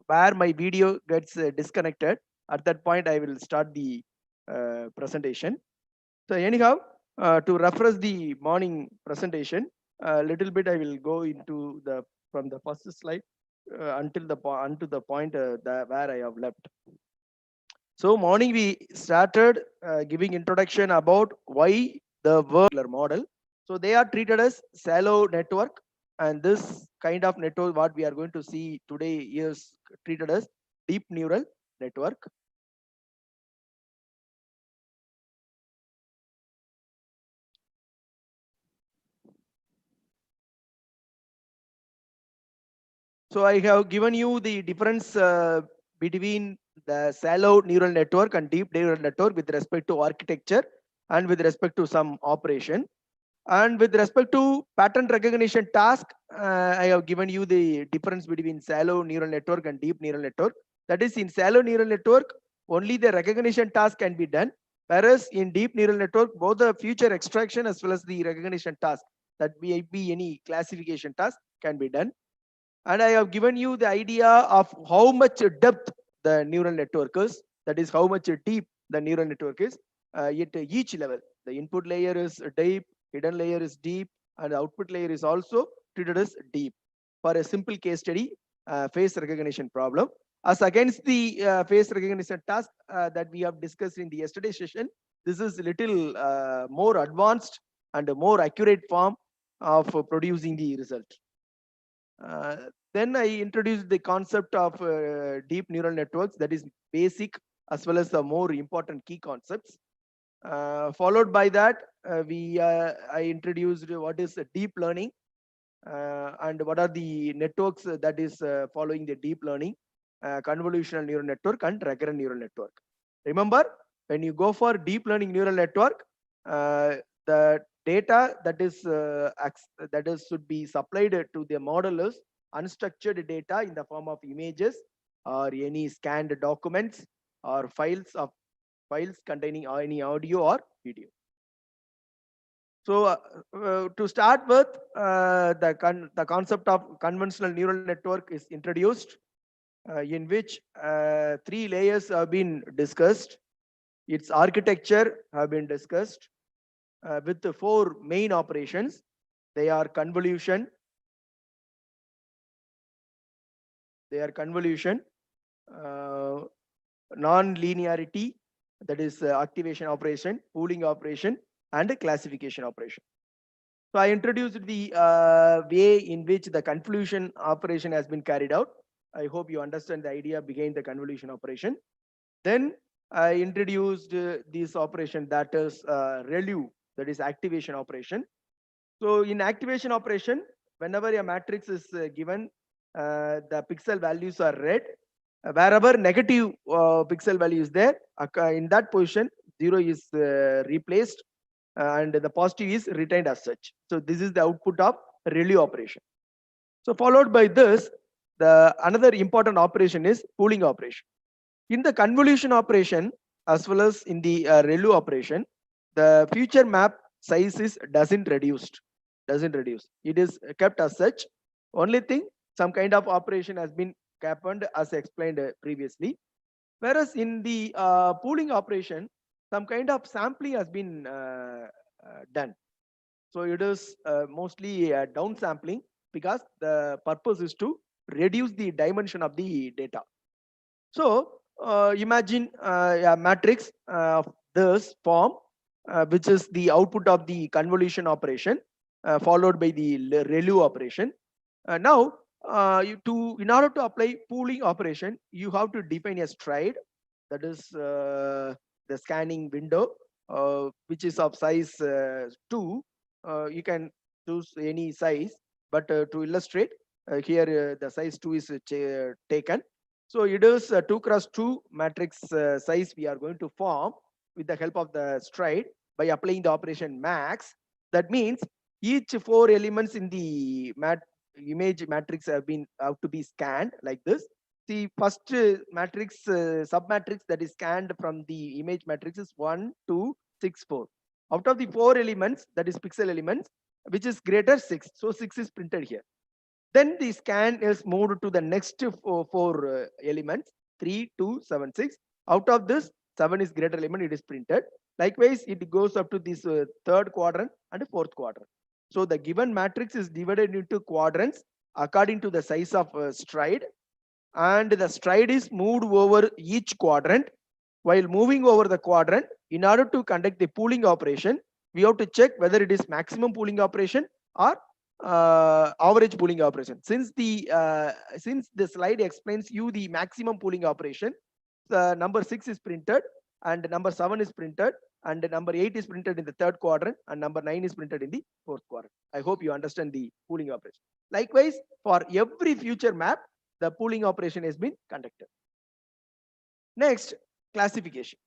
where my video gets disconnected. At that point, I will start the presentation. So anyhow, to reference the morning presentation, a little bit I will go into the from the first slide until the point where I have left. So morning we started giving introduction about why the world model. So they are treated as shallow network, and this kind of network what we are going to see today is treated as deep neural network. So I have given you the difference between the shallow neural network and deep neural network with respect to architecture and with respect to some operation. And with respect to pattern recognition task, I have given you the difference between shallow neural network and deep neural network. That is, in shallow neural network, only the recognition task can be done. Whereas in deep neural network, both the feature extraction as well as the recognition task, that may be any classification task, can be done. And I have given you the idea of how much depth the neural network is. That is how much deep the neural network is at each level. The input layer is deep, hidden layer is deep, and the output layer is also treated as deep. For a simple case study, face recognition problem. As against the face recognition task that we have discussed in the yesterday session, this is a little more advanced and a more accurate form of producing the result. Then I introduced the concept of deep neural networks, that is basic as well as the more important key concepts. Followed by that, I introduced what is deep learning and what are the networks that is following the deep learning, convolutional neural network and recurrent neural network. Remember, when you go for deep learning neural network, the data that is should be supplied to the model is unstructured data in the form of images or any scanned documents or files containing any audio or video. So to start with, the concept of convolutional neural network is introduced, in which 3 layers have been discussed. Its architecture have been discussed with the 4 main operations. They are convolution, non-linearity, that is activation operation, pooling operation, and classification operation. So I introduced the way in which the convolution operation has been carried out. I hope you understand the idea behind the convolution operation. Then I introduced this operation, that is ReLU, that is activation operation. So in activation operation, whenever a matrix is given, the pixel values are read. Wherever negative pixel value is there, in that position, 0 is replaced and the positive is retained as such. So this is the output of ReLU operation. So followed by this, the another important operation is pooling operation. In the convolution operation as well as in the ReLU operation, the feature map size is doesn't reduce. It is kept as such. Only thing, some kind of operation has been happened as explained previously. Whereas in the pooling operation, some kind of sampling has been done. So it is mostly downsampling, because the purpose is to reduce the dimension of the data. So imagine a matrix of this form, which is the output of the convolution operation, followed by the ReLU operation. Now, in order to apply pooling operation, you have to define a stride, that is the scanning window, which is of size 2. You can choose any size, but to illustrate, here the size 2 is taken. So it is a 2 cross 2 matrix size we are going to form with the help of the stride by applying the operation max. That means each 4 elements in the image matrix have to be scanned like this. The first matrix submatrix that is scanned from the image matrix is 1, 2, 6, 4. Out of the 4 elements, that is pixel elements, which is greater 6. So 6 is printed here. Then the scan is moved to the next four elements, 3, 2, 7, 6. Out of this, 7 is greater element, it is printed. Likewise, it goes up to this third quadrant and fourth quadrant. So the given matrix is divided into quadrants according to the size of stride, and the stride is moved over each quadrant. While moving over the quadrant, in order to conduct the pooling operation, we have to check whether it is maximum pooling operation or average pooling operation. Since the slide explains you the maximum pooling operation, the number 6 is printed and number 7 is printed and number 8 is printed in the third quadrant and number 9 is printed in the fourth quadrant. I hope you understand the pooling operation. Likewise, for every future map, the pooling operation has been conducted. Next, classification.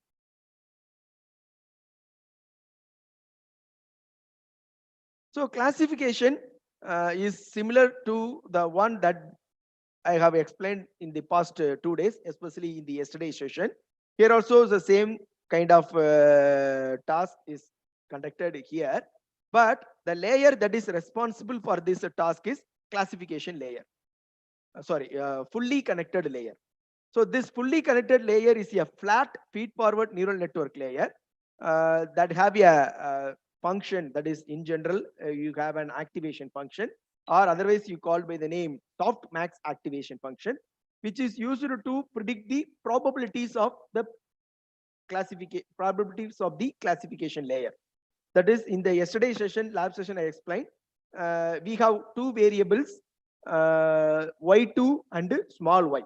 So classification is similar to the one that I have explained in the past 2 days, especially in the yesterday's session. Here also the same kind of task is conducted here, but the layer that is responsible for this task is classification layer. Fully connected layer. So this fully connected layer is a flat feed-forward neural network layer that have a function that is, in general, you have an activation function, or otherwise you call by the name softmax activation function, which is used to predict the probabilities of the classification layer. That is, in the yesterday session, lab session, I explained we have two variables, y2 and small y.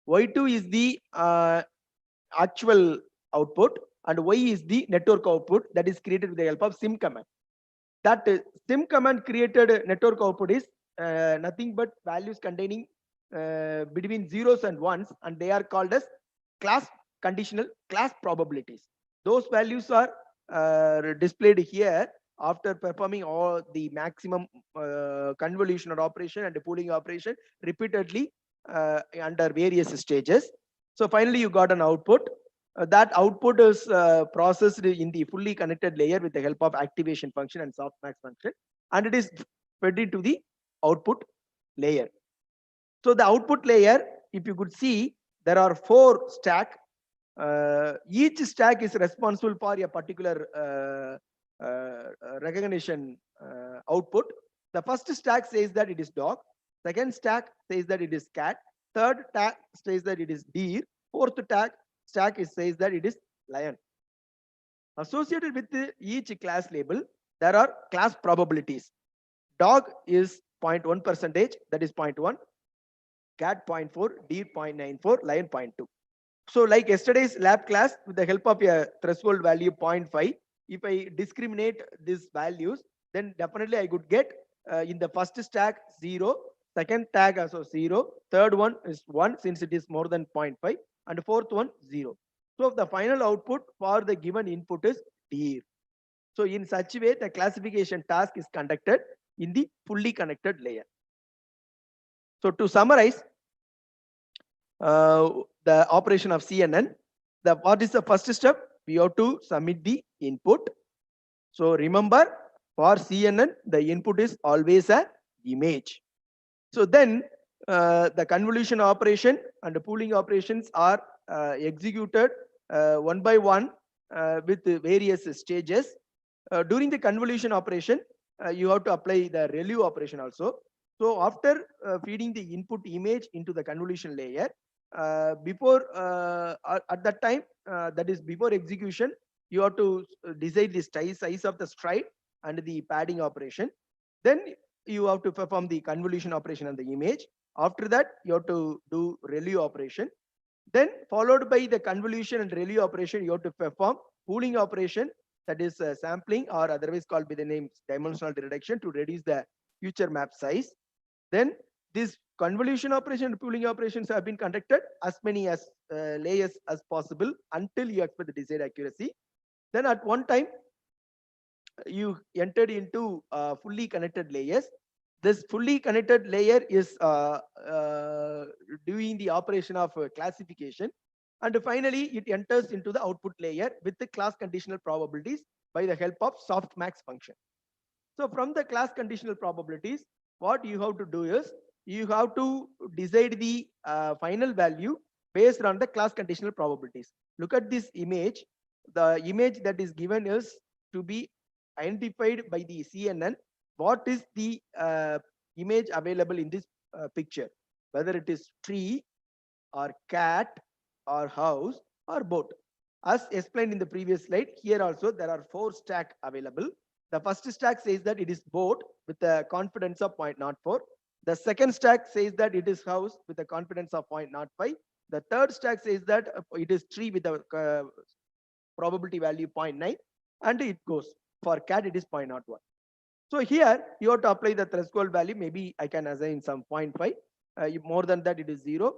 Y2 is the actual output and y is the network output that is created with the help of sim command. That sim command created network output is nothing but values containing between zeros and ones, and they are called as class probabilities. Those values are displayed here after performing all the maximum convolution or operation and pooling operation repeatedly under various stages. So finally you got an output. That output is processed in the fully connected layer with the help of activation function and softmax function, and it is fed into the output layer. So the output layer, if you could see, there are 4 stacks. Each stack is responsible for a particular recognition output. The first stack says that it is dog. Second stack says that it is cat. Third stack says that it is deer. Fourth stack says that it is lion. Associated with each class label, there are class probabilities. Dog is 0.1%, that is 0.1. Cat 0.4, deer 0.94, lion 0.2. So like yesterday's lab class, with the help of a threshold value 0.5, if I discriminate these values, then definitely I could get in the first stack 0, second tag also 0, third one is 1 since it is more than 0.5, and fourth one 0. So the final output for the given input is deer. So in such a way, the classification task is conducted in the fully connected layer. So to summarize, the operation of CNN, what is the first step? We have to submit the input. So remember, for CNN, the input is always an image. So then the convolution operation and the pooling operations are executed one by one with various stages. During the convolution operation, you have to apply the ReLU operation also. So after feeding the input image into the convolution layer, at that time, that is before execution, you have to decide the size of the stride and the padding operation. Then you have to perform the convolution operation on the image. After that, you have to do ReLU operation. Then followed by the convolution and ReLU operation, you have to perform pooling operation, that is sampling, or otherwise called by the name dimensional reduction, to reduce the future map size. Then this convolution operation and pooling operations have been conducted as many as layers as possible until you expect the desired accuracy. Then at one time, you entered into fully connected layers. This fully connected layer is doing the operation of classification, and finally it enters into the output layer with the class conditional probabilities by the help of softmax function. So from the class conditional probabilities, what you have to do is you have to decide the final value based on the class conditional probabilities. Look at this image. The image that is given is to be identified by the CNN. What is the image available in this picture? Whether it is tree or cat or house or boat. As explained in the previous slide, here also there are 4 stack available. The first stack says that it is boat with a confidence of 0.04. The second stack says that it is house with a confidence of 0.05. The third stack says that it is tree with a probability value 0.9, and it goes. For cat, it is 0.01. So here you have to apply the threshold value. Maybe I can assign some 0.5. More than that, it is 0.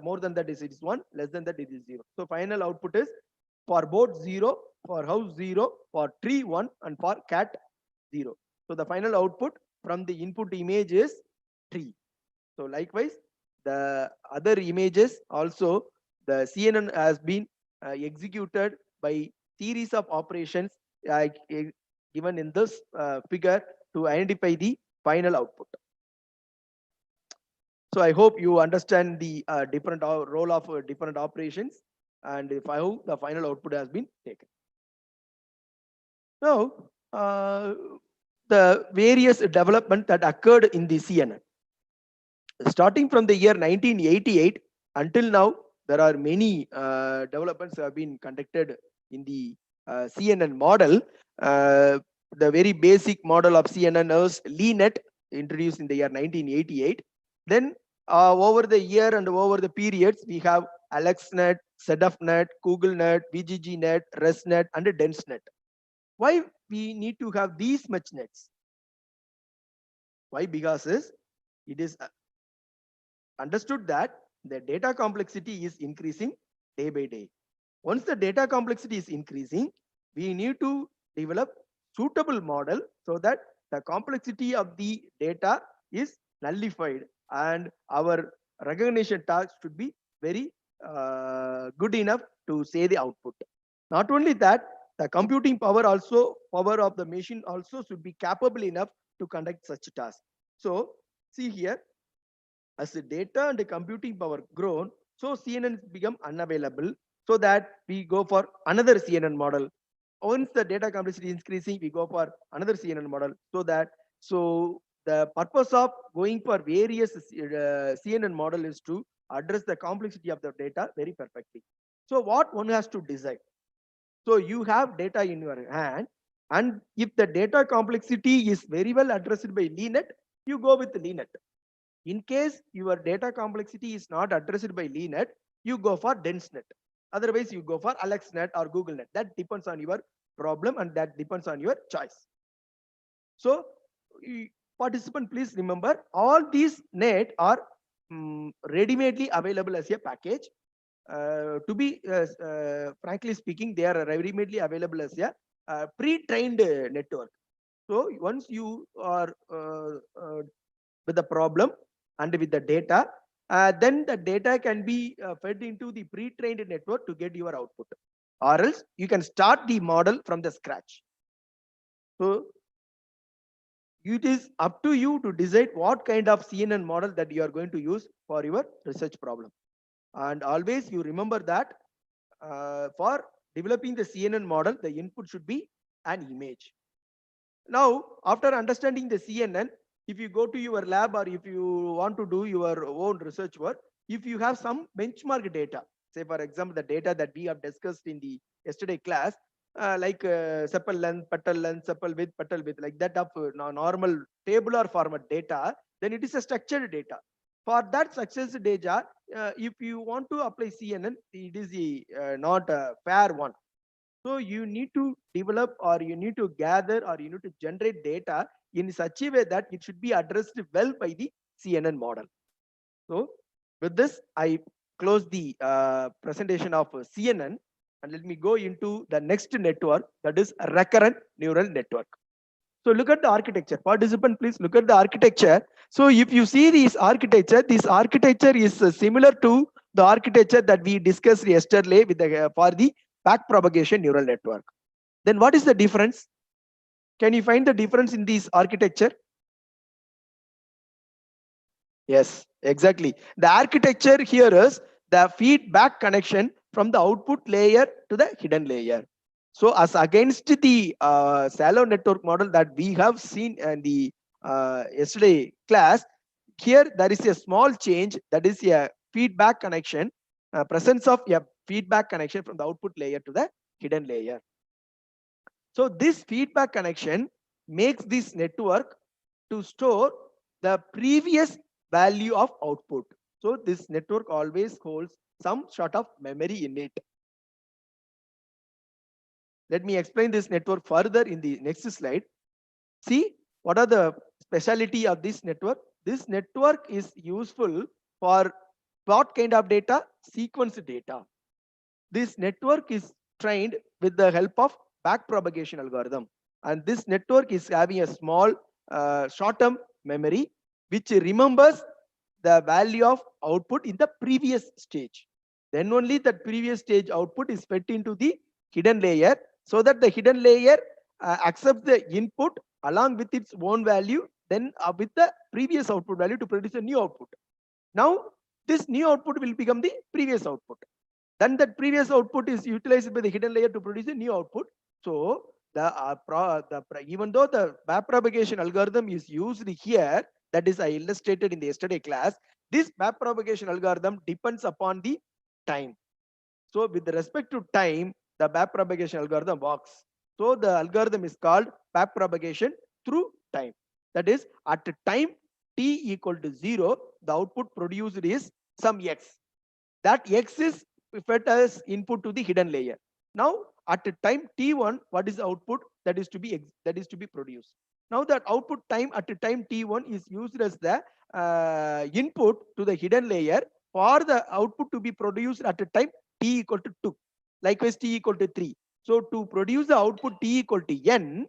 More than that, it is 1. Less than that, it is 0. So final output is for boat 0, for house 0, for tree 1, and for cat 0. So the final output from the input image is tree. So likewise, the other images also, the CNN has been executed by series of operations given in this figure to identify the final output. So I hope you understand the different role of different operations and how the final output has been taken. Now, the various development that occurred in the CNN. Starting from the year 1988 until now, there are many developments have been conducted in the CNN model. The very basic model of CNN is LeeNet, introduced in the year 1988. Then over the year and over the periods, we have AlexNet, ZFNet, GoogleNet, VGGNet, ResNet, and DenseNet. Why we need to have these much nets? Why? Because it is understood that the data complexity is increasing day by day. Once the data complexity is increasing, we need to develop suitable model so that the complexity of the data is nullified and our recognition task should be very good enough to say the output. Not only that, the computing power of the machine also should be capable enough to conduct such tasks. So see here, as the data and the computing power grown, so CNN become unavailable, so that we go for another CNN model. Once the data complexity is increasing, we go for another CNN model. So the purpose of going for various CNN model is to address the complexity of the data very perfectly. So what one has to decide? So you have data in your hand, and if the data complexity is very well addressed by LeeNet, you go with LeeNet. In case your data complexity is not addressed by LeeNet, you go for DenseNet. Otherwise, you go for AlexNet or GoogleNet. That depends on your problem and that depends on your choice. So, participant, please remember, all these net are ready-madely available as a package. To be frankly speaking, they are ready-madely available as a pre-trained network. So once you are with the problem and with the data, then the data can be fed into the pre-trained network to get your output, or else you can start the model from the scratch. So it is up to you to decide what kind of CNN model that you are going to use for your research problem. And always you remember that for developing the CNN model, the input should be an image. Now, after understanding the CNN, if you go to your lab or if you want to do your own research work, if you have some benchmark data, say for example, the data that we have discussed in the yesterday class, like sepal length, petal length, sepal width, petal width, like that of normal tabular format data, then it is a structured data. For that structured data, if you want to apply CNN, it is not a fair one. So you need to develop or you need to gather or you need to generate data in such a way that it should be addressed well by the CNN model. So with this, I close the presentation of CNN, and let me go into the next network, that is a recurrent neural network. So look at the architecture. Participant, please look at the architecture. So if you see this architecture is similar to the architecture that we discussed yesterday with the, for the backpropagation neural network. Then what is the difference? Can you find the difference in this architecture? Yes, exactly. The architecture here is the feedback connection from the output layer to the hidden layer. So as against the shallow network model that we have seen in the yesterday class, here there is a small change, that is a feedback connection, presence of a feedback connection from the output layer to the hidden layer. So this feedback connection makes this network to store the previous value of output. So this network always holds some sort of memory in it. Let me explain this network further in the next slide. See, what are the speciality of this network? This network is useful for what kind of data? Sequence data. This network is trained with the help of backpropagation algorithm. And this network is having a small short-term memory which remembers the value of output in the previous stage. Then only that previous stage output is fed into the hidden layer, so that the hidden layer accepts the input along with its own value, then with the previous output value to produce a new output. Now, this new output will become the previous output. Then that previous output is utilized by the hidden layer to produce a new output. So even though the backpropagation algorithm is used here, that is I illustrated in the yesterday class, this backpropagation algorithm depends upon the time. So with respect to time, the backpropagation algorithm works. So the algorithm is called backpropagation through time. That is, at time t equal to 0, the output produced is some x. That x is fed as input to the hidden layer. Now at the time t1, what is the output that is to be produced? Now that output time at the time t1 is used as the input to the hidden layer for the output to be produced at a time t equal to 2. Likewise t equal to 3. So to produce the output t equal to n,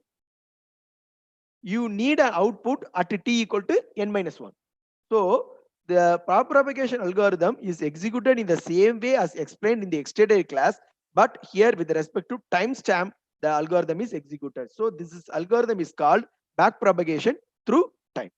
you need an output at t equal to n minus 1. So the backpropagation algorithm is executed in the same way as explained in the yesterday class, but here with respect to timestamp, the algorithm is executed. So this algorithm is called backpropagation through time.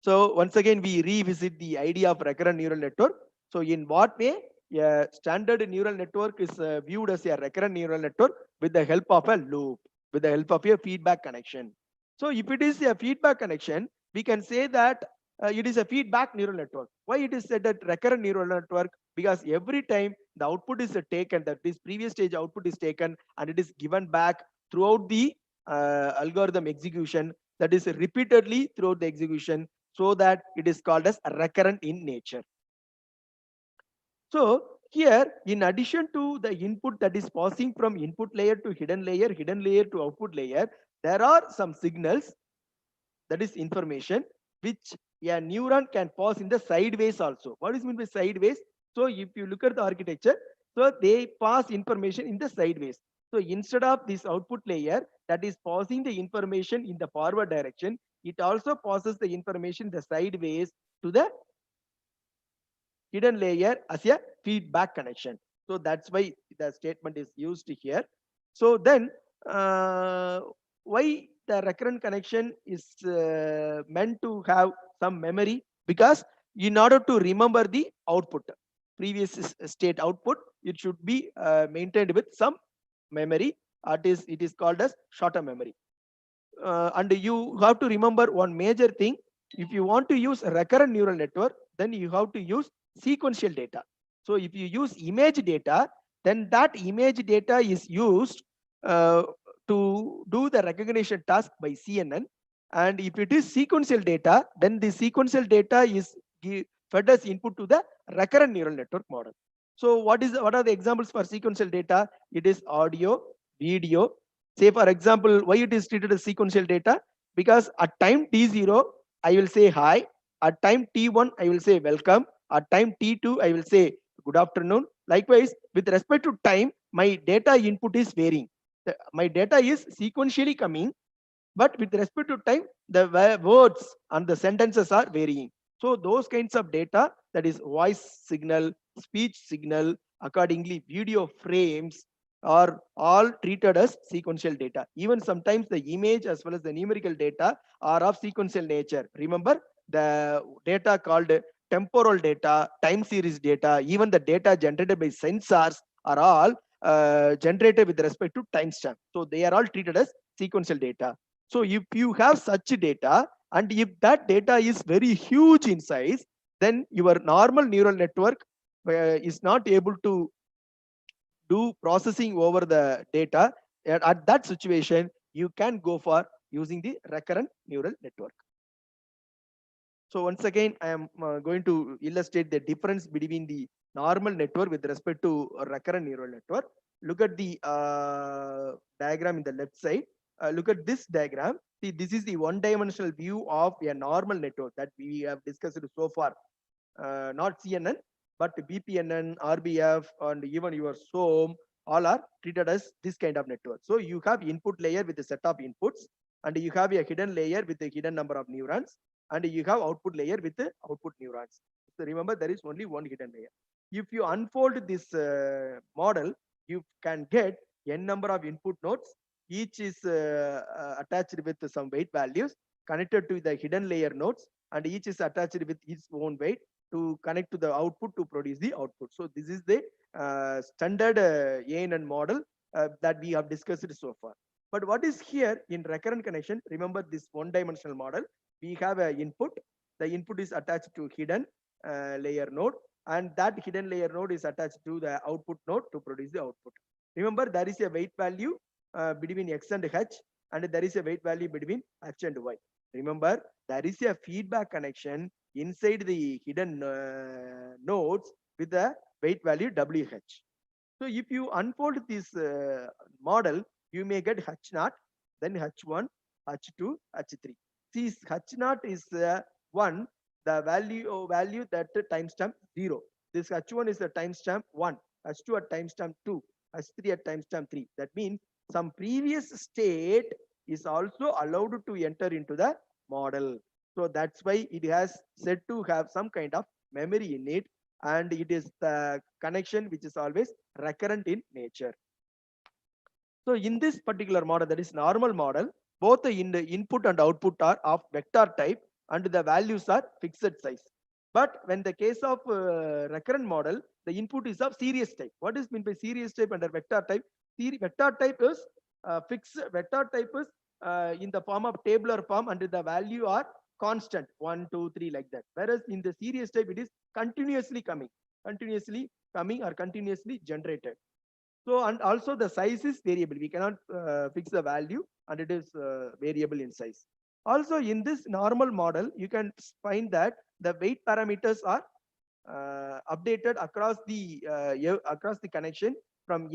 So once again, we revisit the idea of recurrent neural network. So in what way a standard neural network is viewed as a recurrent neural network with the help of a loop, with the help of a feedback connection. So if it is a feedback connection, we can say that it is a feedback neural network. Why it is said that recurrent neural network? Because every time the output is taken, that this previous stage output is taken and it is given back throughout the algorithm execution, that is repeatedly throughout the execution, so that it is called as recurrent in nature. So here, in addition to the input that is passing from input layer to hidden layer to output layer, there are some signals, that is information, which a neuron can pass in the sideways also. What is meant by sideways? So if you look at the architecture, so they pass information in the sideways. So instead of this output layer that is passing the information in the forward direction, it also passes the information the sideways to the hidden layer as a feedback connection. So that's why the statement is used here. So then why the recurrent connection is meant to have some memory? Because in order to remember the output, previous state output, it should be maintained with some memory. It is called as short-term memory. And you have to remember one major thing. If you want to use a recurrent neural network, then you have to use sequential data. So if you use image data, then that image data is used uh, to do the recognition task by CNN. And if it is sequential data, then the sequential data is fed as input to the recurrent neural network model. So what are the examples for sequential data? It is audio, video. Say for example, why it is treated as sequential data? Because at time t0, I will say hi. At time t1, I will say welcome. At time t2, I will say good afternoon. Likewise, with respect to time, my data input is varying. My data is sequentially coming, but with respect to time, the words and the sentences are varying. So those kinds of data, that is voice signal, speech signal, accordingly video frames, are all treated as sequential data. Even sometimes the image as well as the numerical data are of sequential nature. Remember the data called temporal data, time series data, even the data generated by sensors are all generated with respect to timestamp. So they are all treated as sequential data. So if you have such data, and if that data is very huge in size, then your normal neural network is not able to do processing over the data. At that situation, you can go for using the recurrent neural network. So once again, I am going to illustrate the difference between the normal network with respect to a recurrent neural network. Look at the diagram in the left side. Look at this diagram. See, this is the one-dimensional view of a normal network that we have discussed so far. Not CNN, but BPNN, RBF, and even your SOAM, all are treated as this kind of network. So you have input layer with a set of inputs, and you have a hidden layer with a hidden number of neurons, and you have output layer with the output neurons. So remember, there is only one hidden layer. If you unfold this model, you can get n number of input nodes. Each is attached with some weight values connected to the hidden layer nodes, and each is attached with its own weight to connect to the output to produce the output. So this is the standard ANN model that we have discussed so far. But what is here in recurrent connection? Remember this one-dimensional model. We have an input. The input is attached to hidden layer node, and that hidden layer node is attached to the output node to produce the output. Remember, there is a weight value between x and h, and there is a weight value between h and y. Remember, there is a feedback connection inside the hidden nodes with the weight value WH. So if you unfold this model, you may get H0, then H1, H2, H3. See, H0 is 1, the value that timestamp 0. This H1 is the timestamp 1, H2 at timestamp 2, H3 at timestamp 3. That means some previous state is also allowed to enter into the model. So that's why it has said to have some kind of memory in it, and it is the connection which is always recurrent in nature. So in this particular model, that is normal model, both the input and output are of vector type, and the values are fixed size. But when the case of recurrent model, the input is of series type. What is meant by series type under vector type? Vector type is fixed. Vector type is in the form of tabular form, and the value are constant 1, 2, 3 like that. Whereas in the series type, it is continuously coming or continuously generated. So, and also the size is variable. We cannot fix the value, and it is variable in size. Also, in this normal model, you can find that the weight parameters are updated across the connection from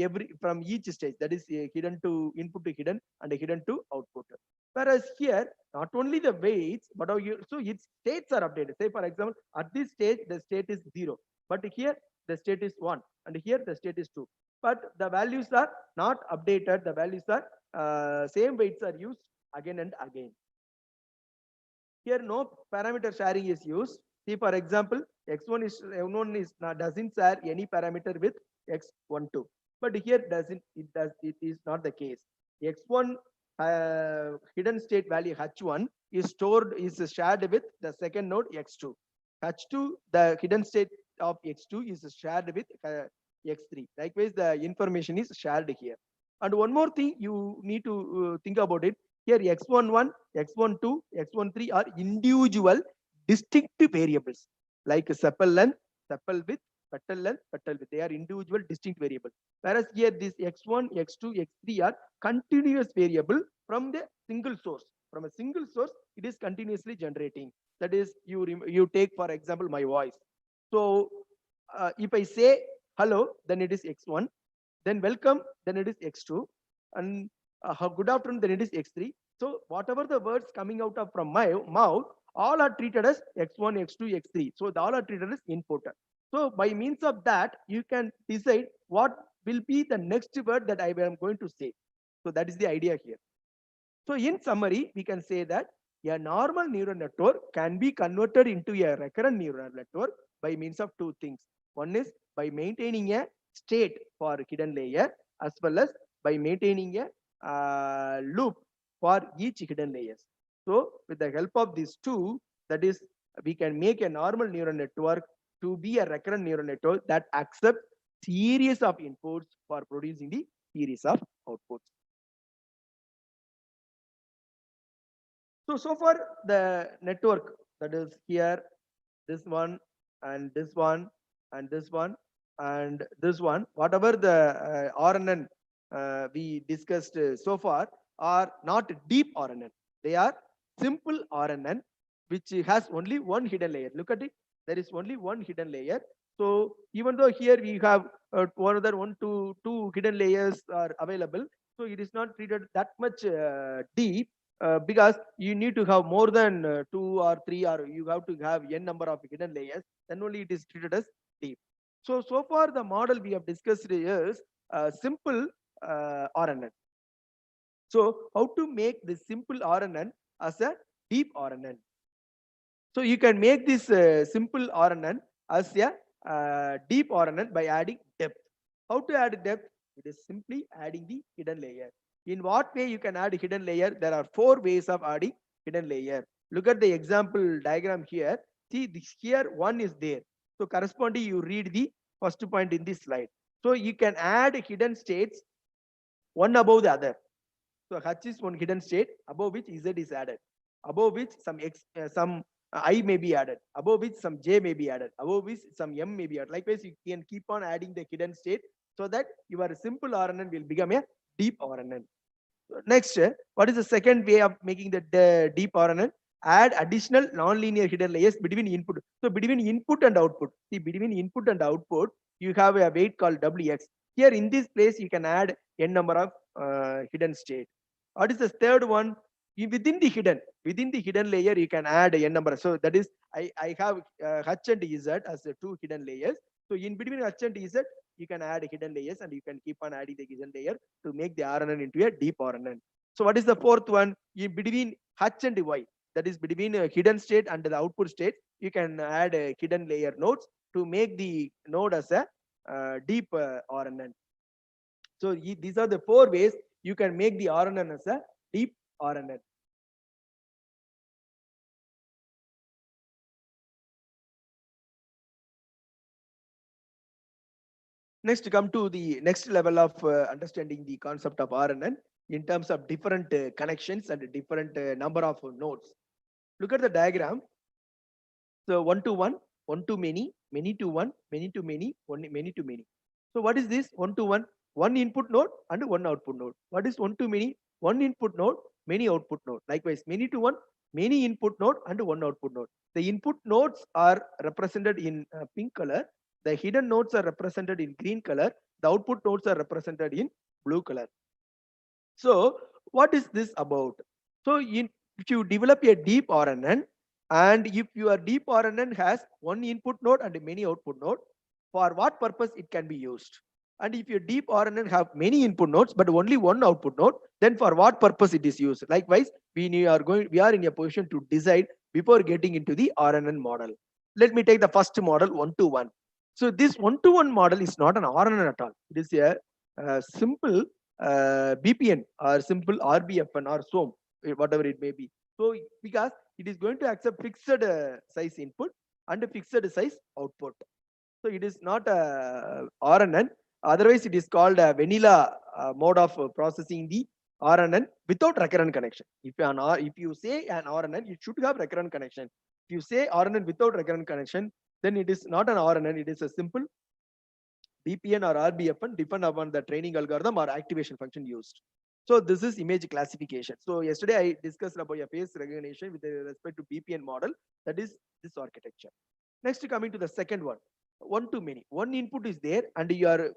each stage. That is hidden to input to hidden and hidden to output. Whereas here, not only the weights, but so its states are updated. Say, for example, at this stage, the state is 0, but here the state is 1, and here the state is 2. But the values are not updated. The values are same weights are used again and again. Here, no parameter sharing is used. See, for example, x1 is doesn't share any parameter with x12, but here it is not the case. X1 hidden state value h1 is shared with the second node x2. H2, the hidden state of x2 is shared with x3. Likewise, the information is shared here. And one more thing you need to think about it. Here, x11, x12, x13 are individual distinct variables, like sepal length, sepal width, petal length, petal width. They are individual distinct variables. Whereas here, this x1, x2, x3 are continuous variable from the single source. From a single source, it is continuously generating. That is, you take, for example, my voice. So if I say hello, then it is x1. Then welcome, then it is x2. And good afternoon, then it is x3. So whatever the words coming out of from my mouth, all are treated as x1, x2, x3. So all are treated as input. So by means of that, you can decide what will be the next word that I am going to say. So that is the idea here. So in summary, we can say that a normal neural network can be converted into a recurrent neural network by means of two things. One is by maintaining a state for hidden layer, as well as by maintaining a loop for each hidden layers. So with the help of these two, that is, we can make a normal neural network to be a recurrent neural network that accepts series of inputs for producing the series of outputs. So far the network, that is here, this one and this one and this one and this one, whatever the RNN we discussed so far are not deep RNN. They are simple RNN which has only one hidden layer. Look at it. There is only one hidden layer. So even though here we have one to two hidden layers are available, so it is not treated that much deep. Because you need to have more than two or three, or you have to have n number of hidden layers, then only it is treated as deep. So far the model we have discussed is simple RNN. So how to make this simple RNN as a deep RNN? So you can make this simple RNN as a deep RNN by adding depth. How to add depth? It is simply adding the hidden layer. In what way you can add hidden layer? There are 4 ways of adding hidden layer. Look at the example diagram here. See, this here one is there. So corresponding, you read the first point in this slide. So you can add hidden states one above the other. So H is one hidden state above which Z is added, above which some I may be added, above which some J may be added, above which some M may be added. Likewise, you can keep on adding the hidden state so that your simple RNN will become a deep RNN. Next, what is the second way of making the deep RNN? Add additional non-linear hidden layers between input. So between input and output, see, between input and output, you have a weight called Wx. Here in this place, you can add n number of hidden state. What is the third one? Within the hidden layer, you can add n number. So that is, I have H and Z as the two hidden layers. So in between H and Z, you can add hidden layers, and you can keep on adding the hidden layer to make the RNN into a deep RNN. So what is the fourth one? In between H and Y, that is between a hidden state and the output state, you can add a hidden layer nodes to make the node as a deep RNN. So these are the 4 ways you can make the RNN as a deep RNN. Next, come to the next level of understanding the concept of RNN in terms of different connections and different number of nodes. Look at the diagram. So one to one, one to many, many to one, many to many, many to many. So what is this? One to one, one input node and one output node. What is one to many? One input node, many output node. Likewise, many to one, many input node and one output node. The input nodes are represented in pink color. The hidden nodes are represented in green color. The output nodes are represented in blue color. So what is this about? So if you develop a deep RNN, and if your deep RNN has one input node and many output node, for what purpose it can be used? And if your deep RNN have many input nodes but only one output node, then for what purpose it is used? Likewise, we are in a position to decide before getting into the RNN model. Let me take the first model, one-to-one. So this one-to-one model is not an RNN at all. It is a simple BPN or simple RBFN or SOM, whatever it may be. So because it is going to accept fixed size input and fixed size output. So it is not a RNN. Otherwise, it is called a vanilla mode of processing the RNN without recurrent connection. If you say an RNN, it should have recurrent connection. If you say RNN without recurrent connection, then it is not an RNN. It is a simple BPN or RBFN, depend upon the training algorithm or activation function used. So this is image classification. So yesterday I discussed about a face recognition with respect to BPN model. That is this architecture. Next, coming to the second one, one to many. One input is there, and you are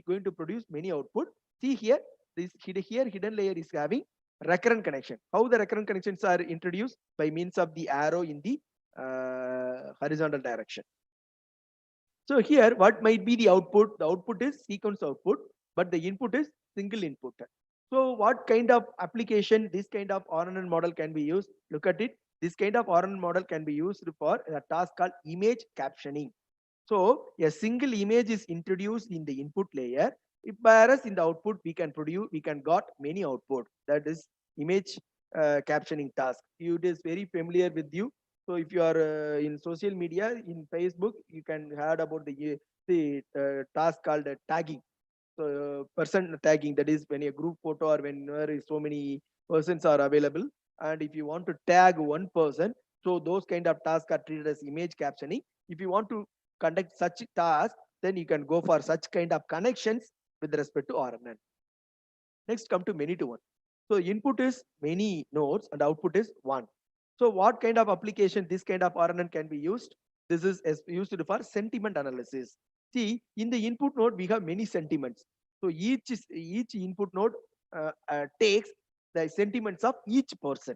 going to produce many output. See here, hidden layer is having recurrent connection. How the recurrent connections are introduced? By means of the arrow in the horizontal direction. So here, what might be the output? The output is sequence output, but the input is single input. So what kind of application this kind of RNN model can be used? Look at it. This kind of RNN model can be used for a task called image captioning. So a single image is introduced in the input layer. Whereas in the output, we can got many output. That is image captioning task. It is very familiar with you. So if you are in social media, in Facebook, you can heard about the task called tagging. So person tagging, that is when a group photo or when there is so many persons are available, and if you want to tag one person, so those kind of tasks are treated as image captioning. If you want to conduct such task, then you can go for such kind of connections with respect to RNN. Next, come to many to one. So input is many nodes and output is one. So what kind of application this kind of RNN can be used? This is used for sentiment analysis. See, in the input node, we have many sentiments. So each input node takes the sentiments of each person.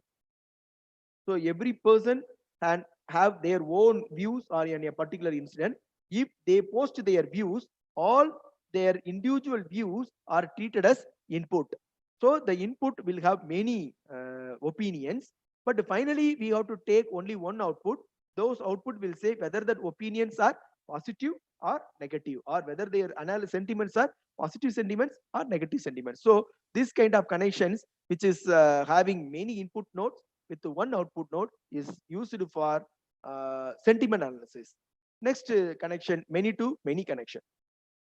So every person can have their own views on a particular incident. If they post their views, all their individual views are treated as input. So the input will have many opinions, but finally we have to take only one output. Those output will say whether that opinions are positive or negative, or whether their analysis sentiments are positive sentiments or negative sentiments. So this kind of connections, which is having many input nodes with one output node, is used for sentiment analysis. Next connection, many to many connection.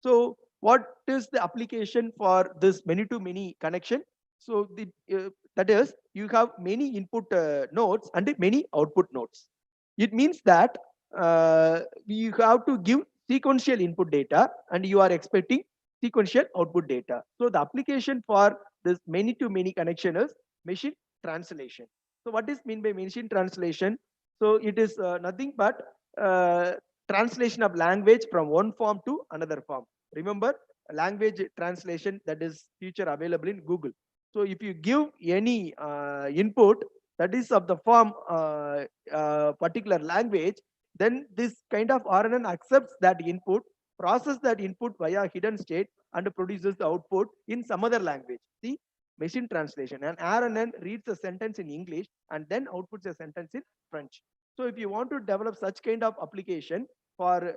So what is the application for this many to many connection? So that is, you have many input nodes and many output nodes. It means that you have to give sequential input data and you are expecting sequential output data. So the application for this many to many connection is machine translation. So what is mean by machine translation? So it is nothing but translation of language from one form to another form. Remember, language translation, that is feature available in Google. So if you give any input that is of the form particular language, then this kind of RNN accepts that input, process that input via hidden state, and produces the output in some other language. See, machine translation. And RNN reads a sentence in English and then outputs a sentence in French. So if you want to develop such kind of application for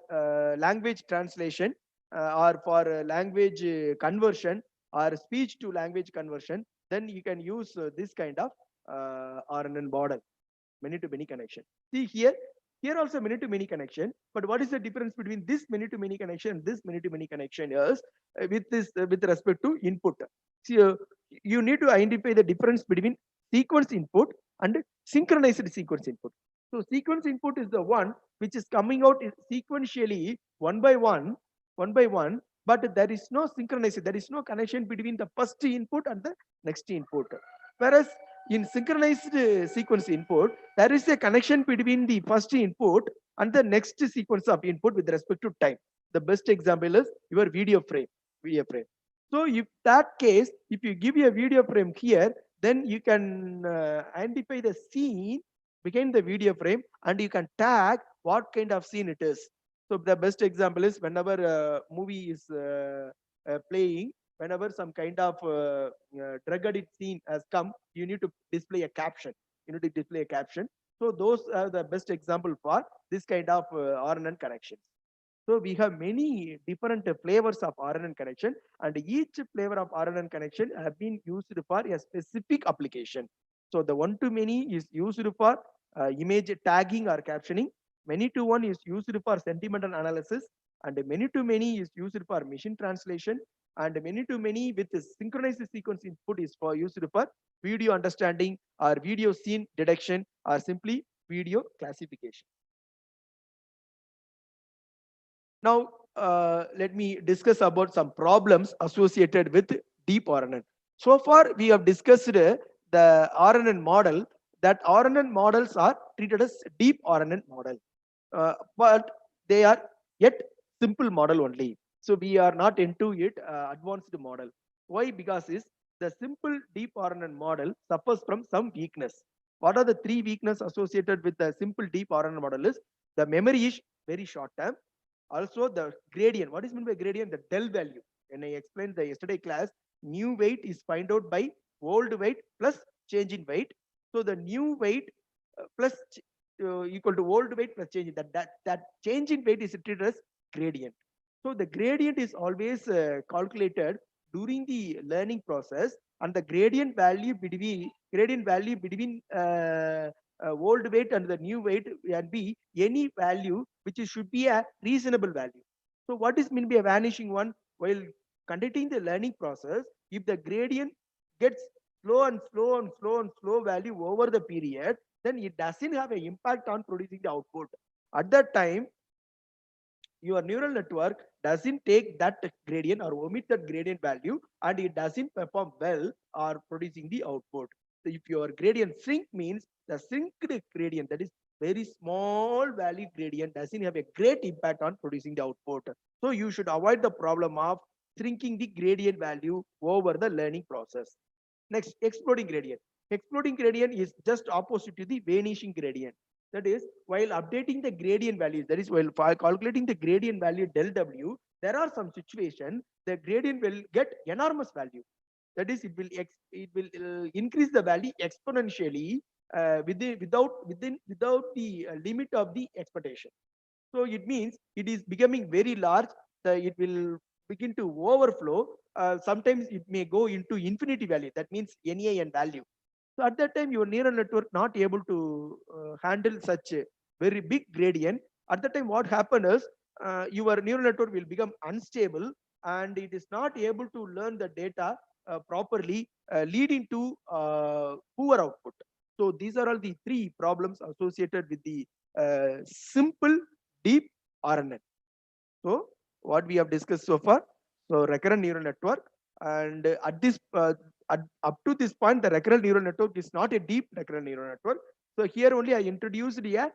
language translation or for language conversion or speech to language conversion, then you can use this kind of RNN model, many to many connection. See here also many to many connection, but what is the difference between this many to many connection and this many to many connection is with respect to input. See, you need to identify the difference between sequence input and synchronized sequence input. So sequence input is the one which is coming out sequentially one by one, but there is no synchronization, there is no connection between the first input and the next input. Whereas in synchronized sequence input, there is a connection between the first input and the next sequence of input with respect to time. The best example is your video frame. So if that case, if you give a video frame here, then you can identify the scene behind the video frame and you can tag what kind of scene it is. So the best example is whenever a movie is playing, whenever some kind of drug addict scene has come, you need to display a caption. So those are the best example for this kind of RNN connections. So we have many different flavors of RNN connection, and each flavor of RNN connection have been used for a specific application. So the one to many is used for image tagging or captioning. Many to one is used for sentimental analysis, and many to many is used for machine translation, and many to many with synchronized sequence input is for used for video understanding or video scene detection or simply video classification. Now, let me discuss about some problems associated with deep RNN. So far, we have discussed the RNN model, that RNN models are treated as deep RNN model, but they are yet simple model only. So we are not into it advanced model. Why? Because is the simple deep RNN model suffers from some weakness. What are the three weaknesses associated with the simple deep RNN model? Is the memory is very short term. Also the gradient. What is meant by gradient? The del value. When I explained the yesterday class, new weight is find out by old weight plus change in weight. So the new weight plus equal to old weight plus change. That change in weight is treated as gradient. So the gradient is always calculated during the learning process, and the gradient value between old weight and the new weight can be any value which should be a reasonable value. So what is meant by a vanishing one? While conducting the learning process, if the gradient gets slow value over the period, then it doesn't have an impact on producing the output. At that time, your neural network doesn't take that gradient or omit that gradient value, and it doesn't perform well or producing the output. So if your gradient shrink means the shrinked gradient, that is very small value gradient, doesn't have a great impact on producing the output. So you should avoid the problem of shrinking the gradient value over the learning process. Next, exploding gradient. Exploding gradient is just opposite to the vanishing gradient. That is, while updating the gradient values, that is, while calculating the gradient value del W, there are some situations the gradient will get enormous value. That is, it will increase the value exponentially without the limit of the expectation. So it means it is becoming very large. It will begin to overflow. Sometimes it may go into infinity value. That means NAN value. So at that time, your neural network not able to handle such a very big gradient. At that time, what happened is your neural network will become unstable, and it is not able to learn the data properly, leading to poor output. So these are all the three problems associated with the simple deep RNN. So what we have discussed so far, so recurrent neural network, and up to this point, the recurrent neural network is not a deep recurrent neural network. So here only I introduced a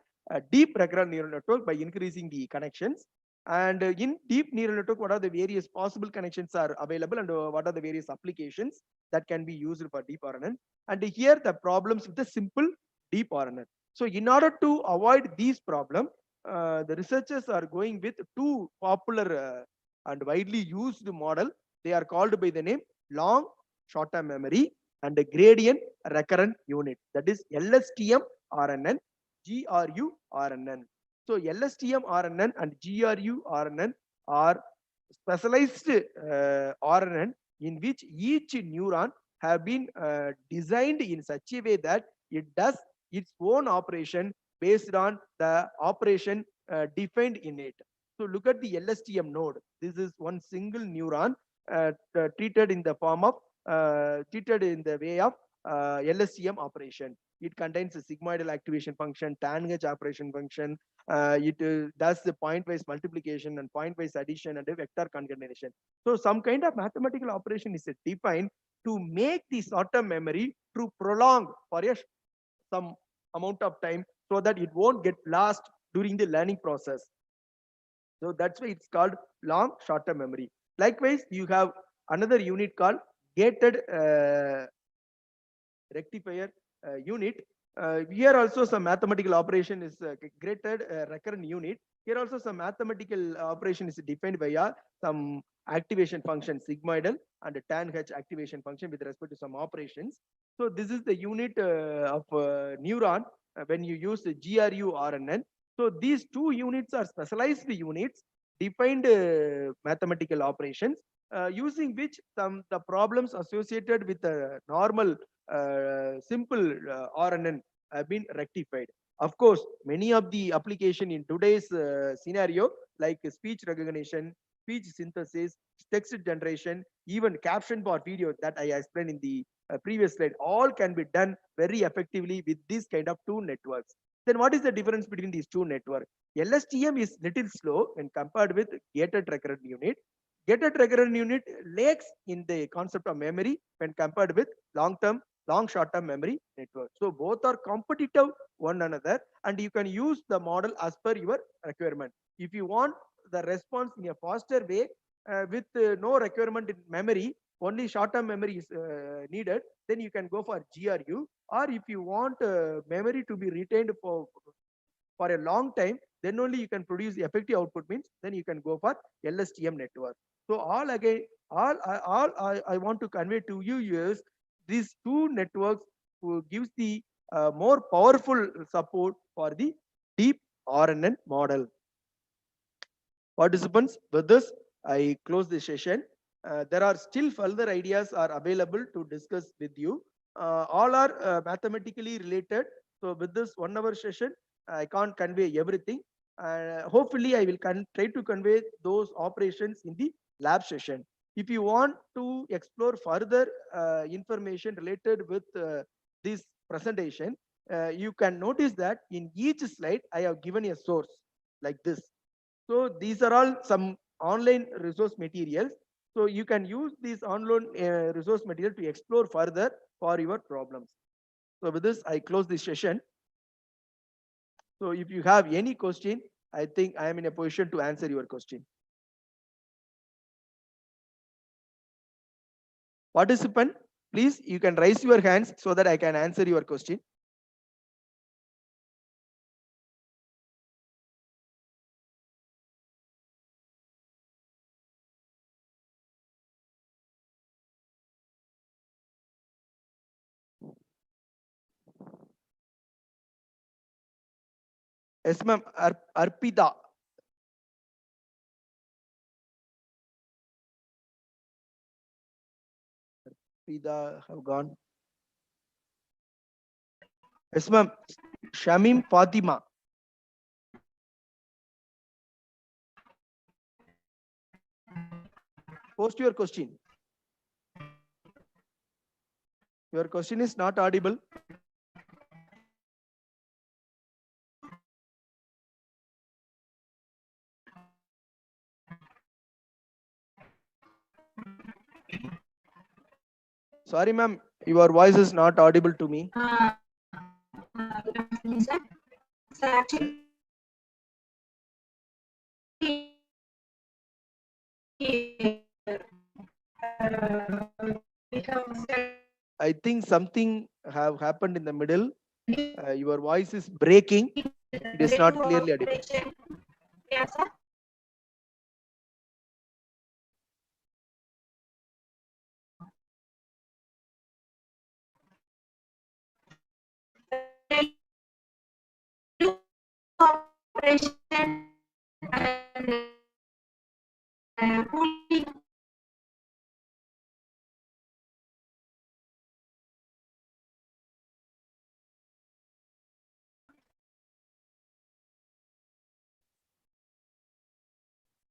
deep recurrent neural network by increasing the connections. And in deep neural network, what are the various possible connections are available, and what are the various applications that can be used for deep RNN. And here the problems with the simple deep RNN. So in order to avoid these problems, the researchers are going with two popular and widely used model. They are called by the name long short-term memory and the gradient recurrent unit. That is LSTM RNN, GRU RNN. So LSTM RNN and GRU RNN are specialized RNN in which each neuron have been designed in such a way that it does its own operation based on the operation defined in it. So look at the LSTM node. This is one single neuron treated in the form of treated in the way of LSTM operation. It contains a sigmoidal activation function, tanh operation function. It does the point-wise multiplication and point-wise addition and a vector concatenation. So some kind of mathematical operation is defined to make the short-term memory to prolong for some amount of time so that it won't get lost during the learning process. So that's why it's called long short-term memory. Likewise, you have another unit called gated rectifier unit. Here also some mathematical operation is gated recurrent unit. Here also some mathematical operation is defined via some activation function sigmoidal and tanh activation function with respect to some operations. So this is the unit of neuron when you use the GRU RNN. So these two units are specialized units defined mathematical operations using which the problems associated with the normal simple RNN have been rectified. Of course, many of the application in today's scenario, like speech recognition, speech synthesis, text generation, even caption for video that I explained in the previous slide, all can be done very effectively with this kind of two networks. Then what is the difference between these two networks? LSTM is little slow when compared with gated recurrent unit. Gated recurrent unit lacks in the concept of memory when compared with long short-term memory network. So both are competitive one another, and you can use the model as per your requirement. If you want the response in a faster way with no requirement in memory, only short-term memory is needed, then you can go for GRU. Or if you want memory to be retained for a long time, then only you can produce the effective output, means then you can go for LSTM network. So I want to convey to you is these two networks who gives the more powerful support for the deep RNN model. Participants, with this, I close the session. There are still further ideas are available to discuss with you. All are mathematically related. So with this 1 hour session, I can't convey everything. Hopefully, I will try to convey those operations in the lab session. If you want to explore further information related with this presentation, you can notice that in each slide, I have given a source like this. So these are all some online resource materials. So you can use these online resource material to explore further for your problems. So with this, I close this session. So if you have any question, I think I am in a position to answer your question. Participant, please, you can raise your hands so that I can answer your question. Yes, ma'am. Arpita. Arpita have gone. Yes, ma'am. Shamim Fatima. Post your question. Your question is not audible. Sorry, ma'am. Your voice is not audible to me. I think something have happened in the middle. Your voice is breaking. It is not clearly audible.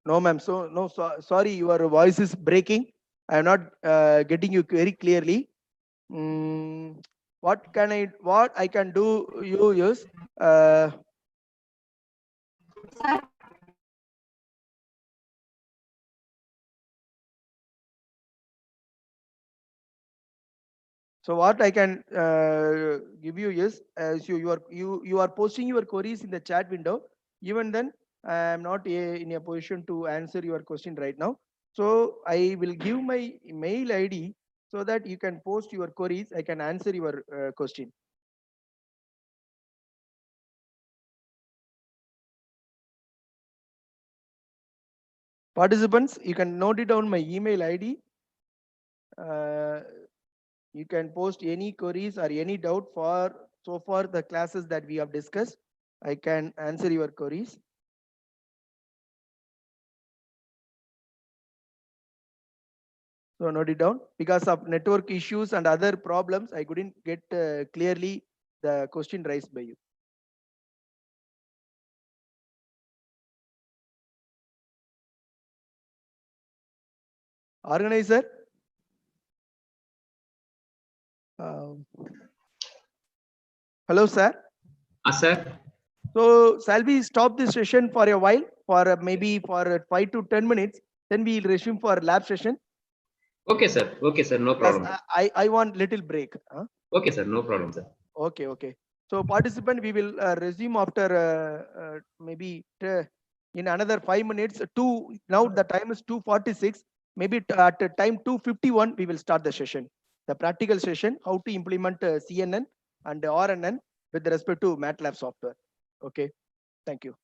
No, ma'am. So no, sorry, your voice is breaking. I am not getting you very clearly. What I can do you is so what I can give you is as you are posting your queries in the chat window. Even then, I am not in a position to answer your question right now. So I will give my mail ID so that you can post your queries. I can answer your question. Participants, you can note it down my email ID. You can post any queries or any doubt for so far the classes that we have discussed. I can answer your queries. So note it down. Because of network issues and other problems, I couldn't get clearly the question raised by you. Organizer. Hello, sir. Sir. So shall we stop this session for a while, for maybe for 5 to 10 minutes? Then we'll resume for lab session. Okay, sir. Okay, sir. No problem. I want little break. Huh? Okay, sir. No problem, sir. Okay, okay. So participant, we will resume after maybe in another 5 minutes. Now the time is 2:46. Maybe at time 2:51 we will start the session, the practical session, how to implement CNN and RNN with respect to MATLAB software. Okay, thank you.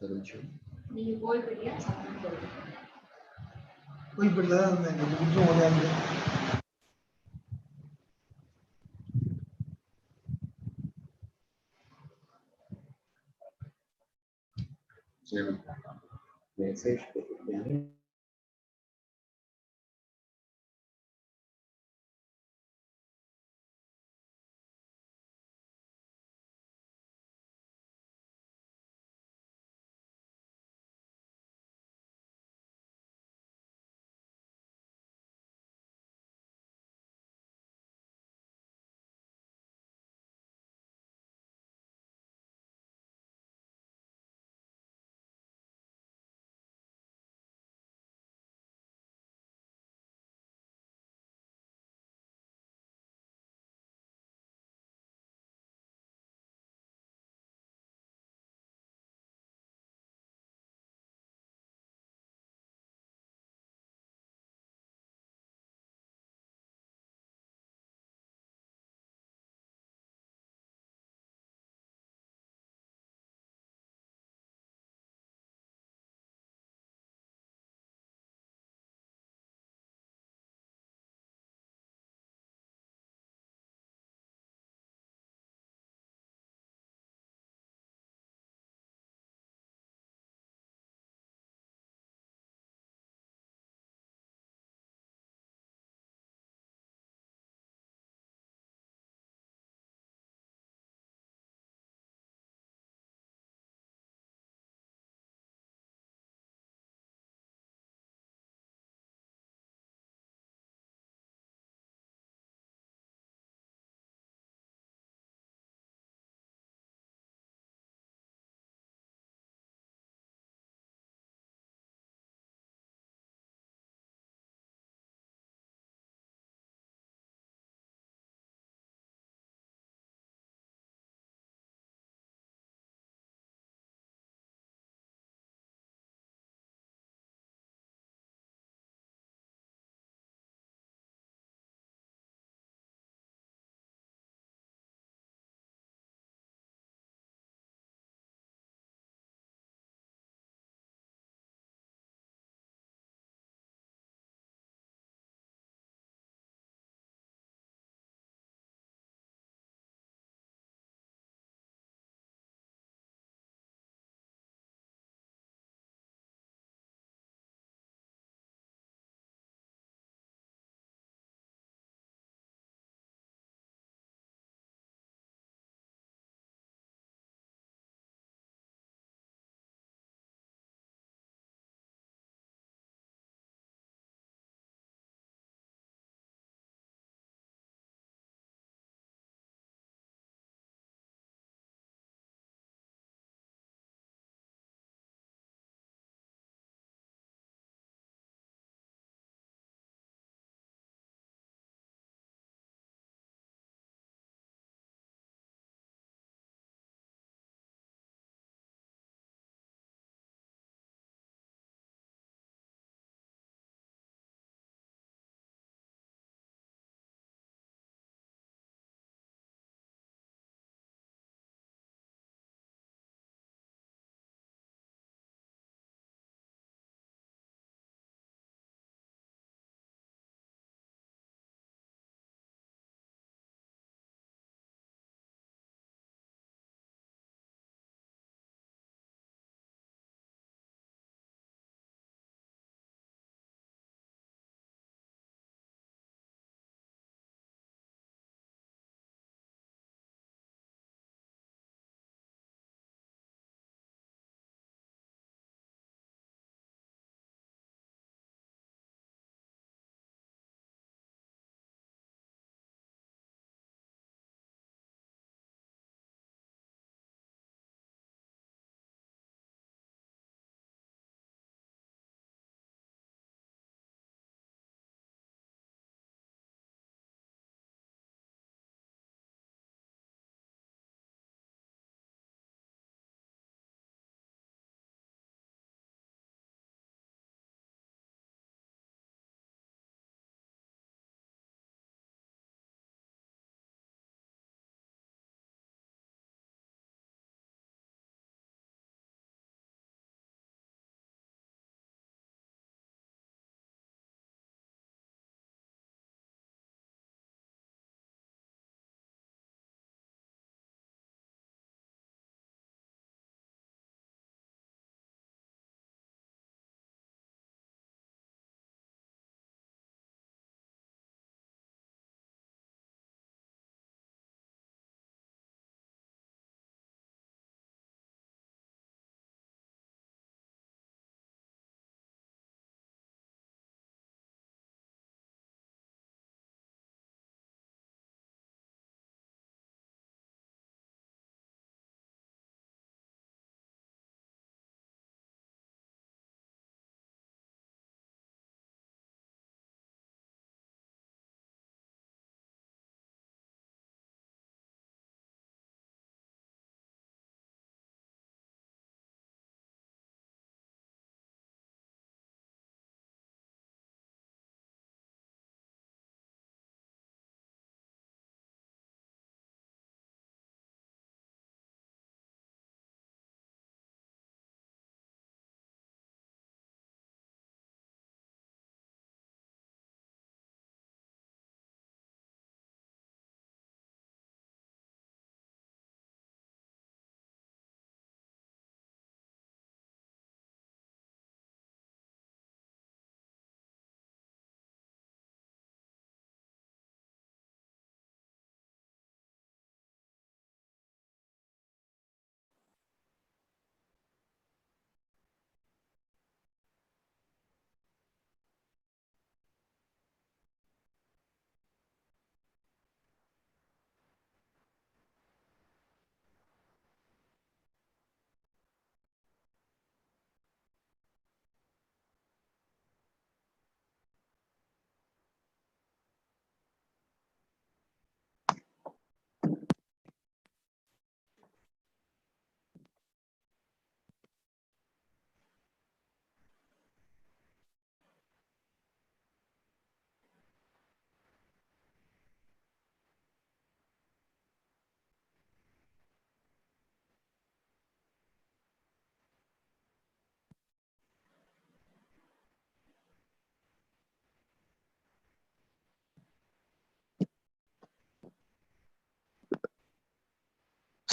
ஒரு நிமிஷம். போய்பிட்டு தான் இருந்தேன். 2 நிமிஷம் ஓடியாந்து. Message போட்டிருக்கேன்.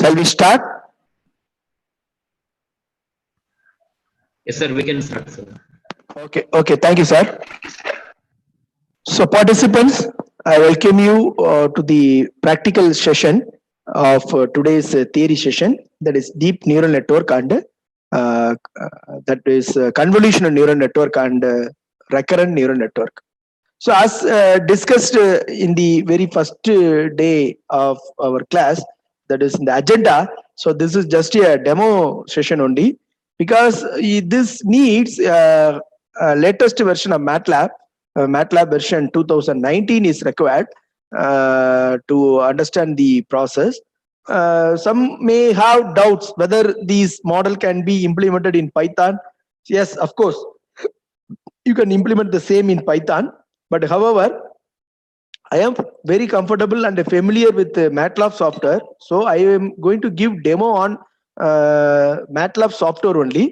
Shall we start? Yes, sir, we can start, sir. Okay, thank you, sir. So participants, I welcome you to the practical session of today's theory session, that is deep neural network and that is convolutional neural network and recurrent neural network. So as discussed in the very first day of our class, that is in the agenda. So this is just a demo session only, because this needs latest version of MATLAB. MATLAB version 2019 is required to understand the process. Some may have doubts whether these model can be implemented in Python. Yes, of course, you can implement the same in Python. But however, I am very comfortable and familiar with MATLAB software. So I am going to give demo on MATLAB software only.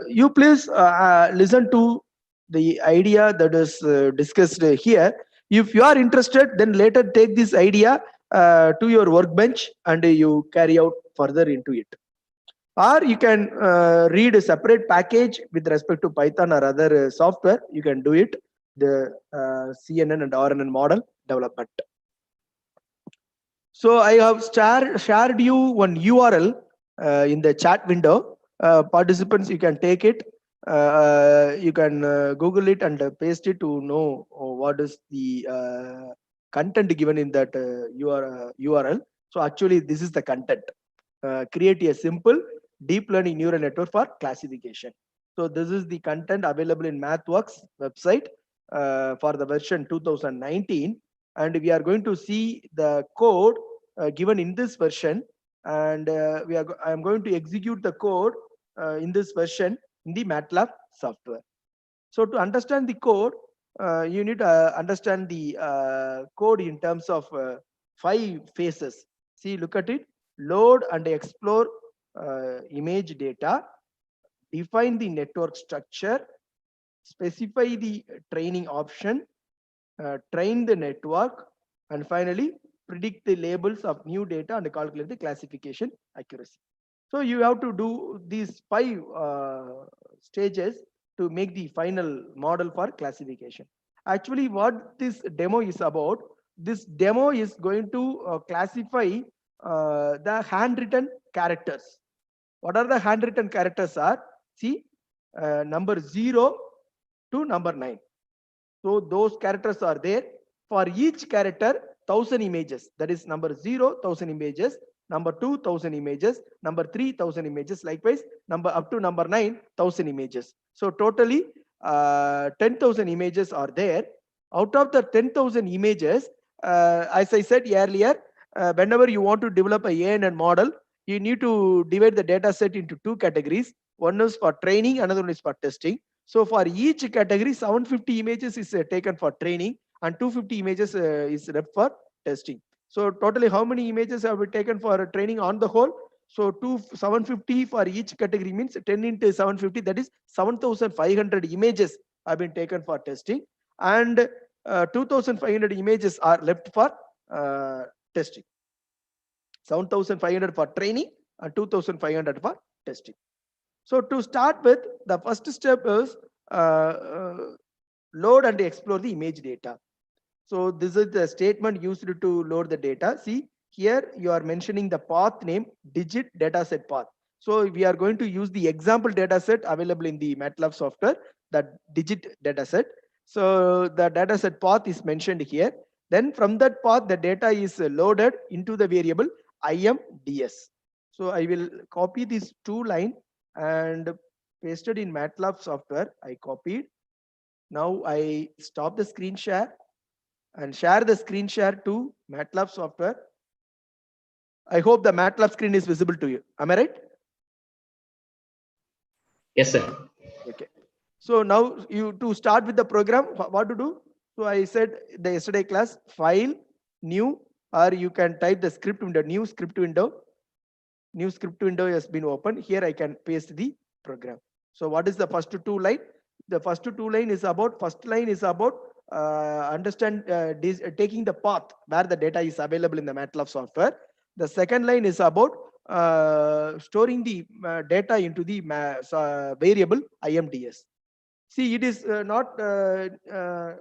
You please listen to the idea that is discussed here. If you are interested, then later take this idea to your workbench and you carry out further into it. Or you can read a separate package with respect to Python or other software. You can do it, the CNN and RNN model development. So I have shared you one URL in the chat window. Participants, you can take it. You can Google it and paste it to know what is the content given in that URL. So actually, this is the content. Create a simple deep learning neural network for classification. So this is the content available in MathWorks website for the version 2019, and we are going to see the code given in this version, and I am going to execute the code in this version in the MATLAB software. So to understand the code, you need to understand the code in terms of 5 phases. See, look at it. Load and explore image data, define the network structure, specify the training option, train the network, and finally predict the labels of new data and calculate the classification accuracy. So you have to do these 5 stages to make the final model for classification. Actually, what this demo is about, this demo is going to classify the handwritten characters. What are the handwritten characters are? See, number 0 to number 9. So those characters are there. For each character, 1000 images. That is number 0, 1000 images. Number 2, 1000 images. Number 3, 1000 images. Likewise, number up to number 9, 1000 images. So totally 10,000 images are there. Out of the 10,000 images, as I said earlier, whenever you want to develop a ANN model, you need to divide the data set into 2 categories. One is for training, another one is for testing. So for each category, 750 images is taken for training and 250 images is left for testing. So totally how many images have been taken for training on the whole? So 750 for each category means 10 into 750, that is 7,500 images have been taken for testing, and 2,500 images are left for testing. 7,500 for training and 2,500 for testing. So to start with, the first step is load and explore the image data. So this is the statement used to load the data. See, here you are mentioning the path name, digit dataset path. So we are going to use the example dataset available in the MATLAB software, that digit dataset. So the dataset path is mentioned here. Then from that path, the data is loaded into the variable imds. So I will copy these 2 lines and pasted in MATLAB software. I copied. Now I stop the screen share and share the screen share to MATLAB software. I hope the MATLAB screen is visible to you. Am I right? Yes, sir. Okay. So now you to start with the program, what to do? So I said the yesterday class, file, new, or you can type the script window, new script window. New script window has been opened. Here I can paste the program. So what is the first 2 line? The first 2 line is about, first line is about taking the path where the data is available in the MATLAB software. The second line is about storing the data into the variable IMDS. See, it is not,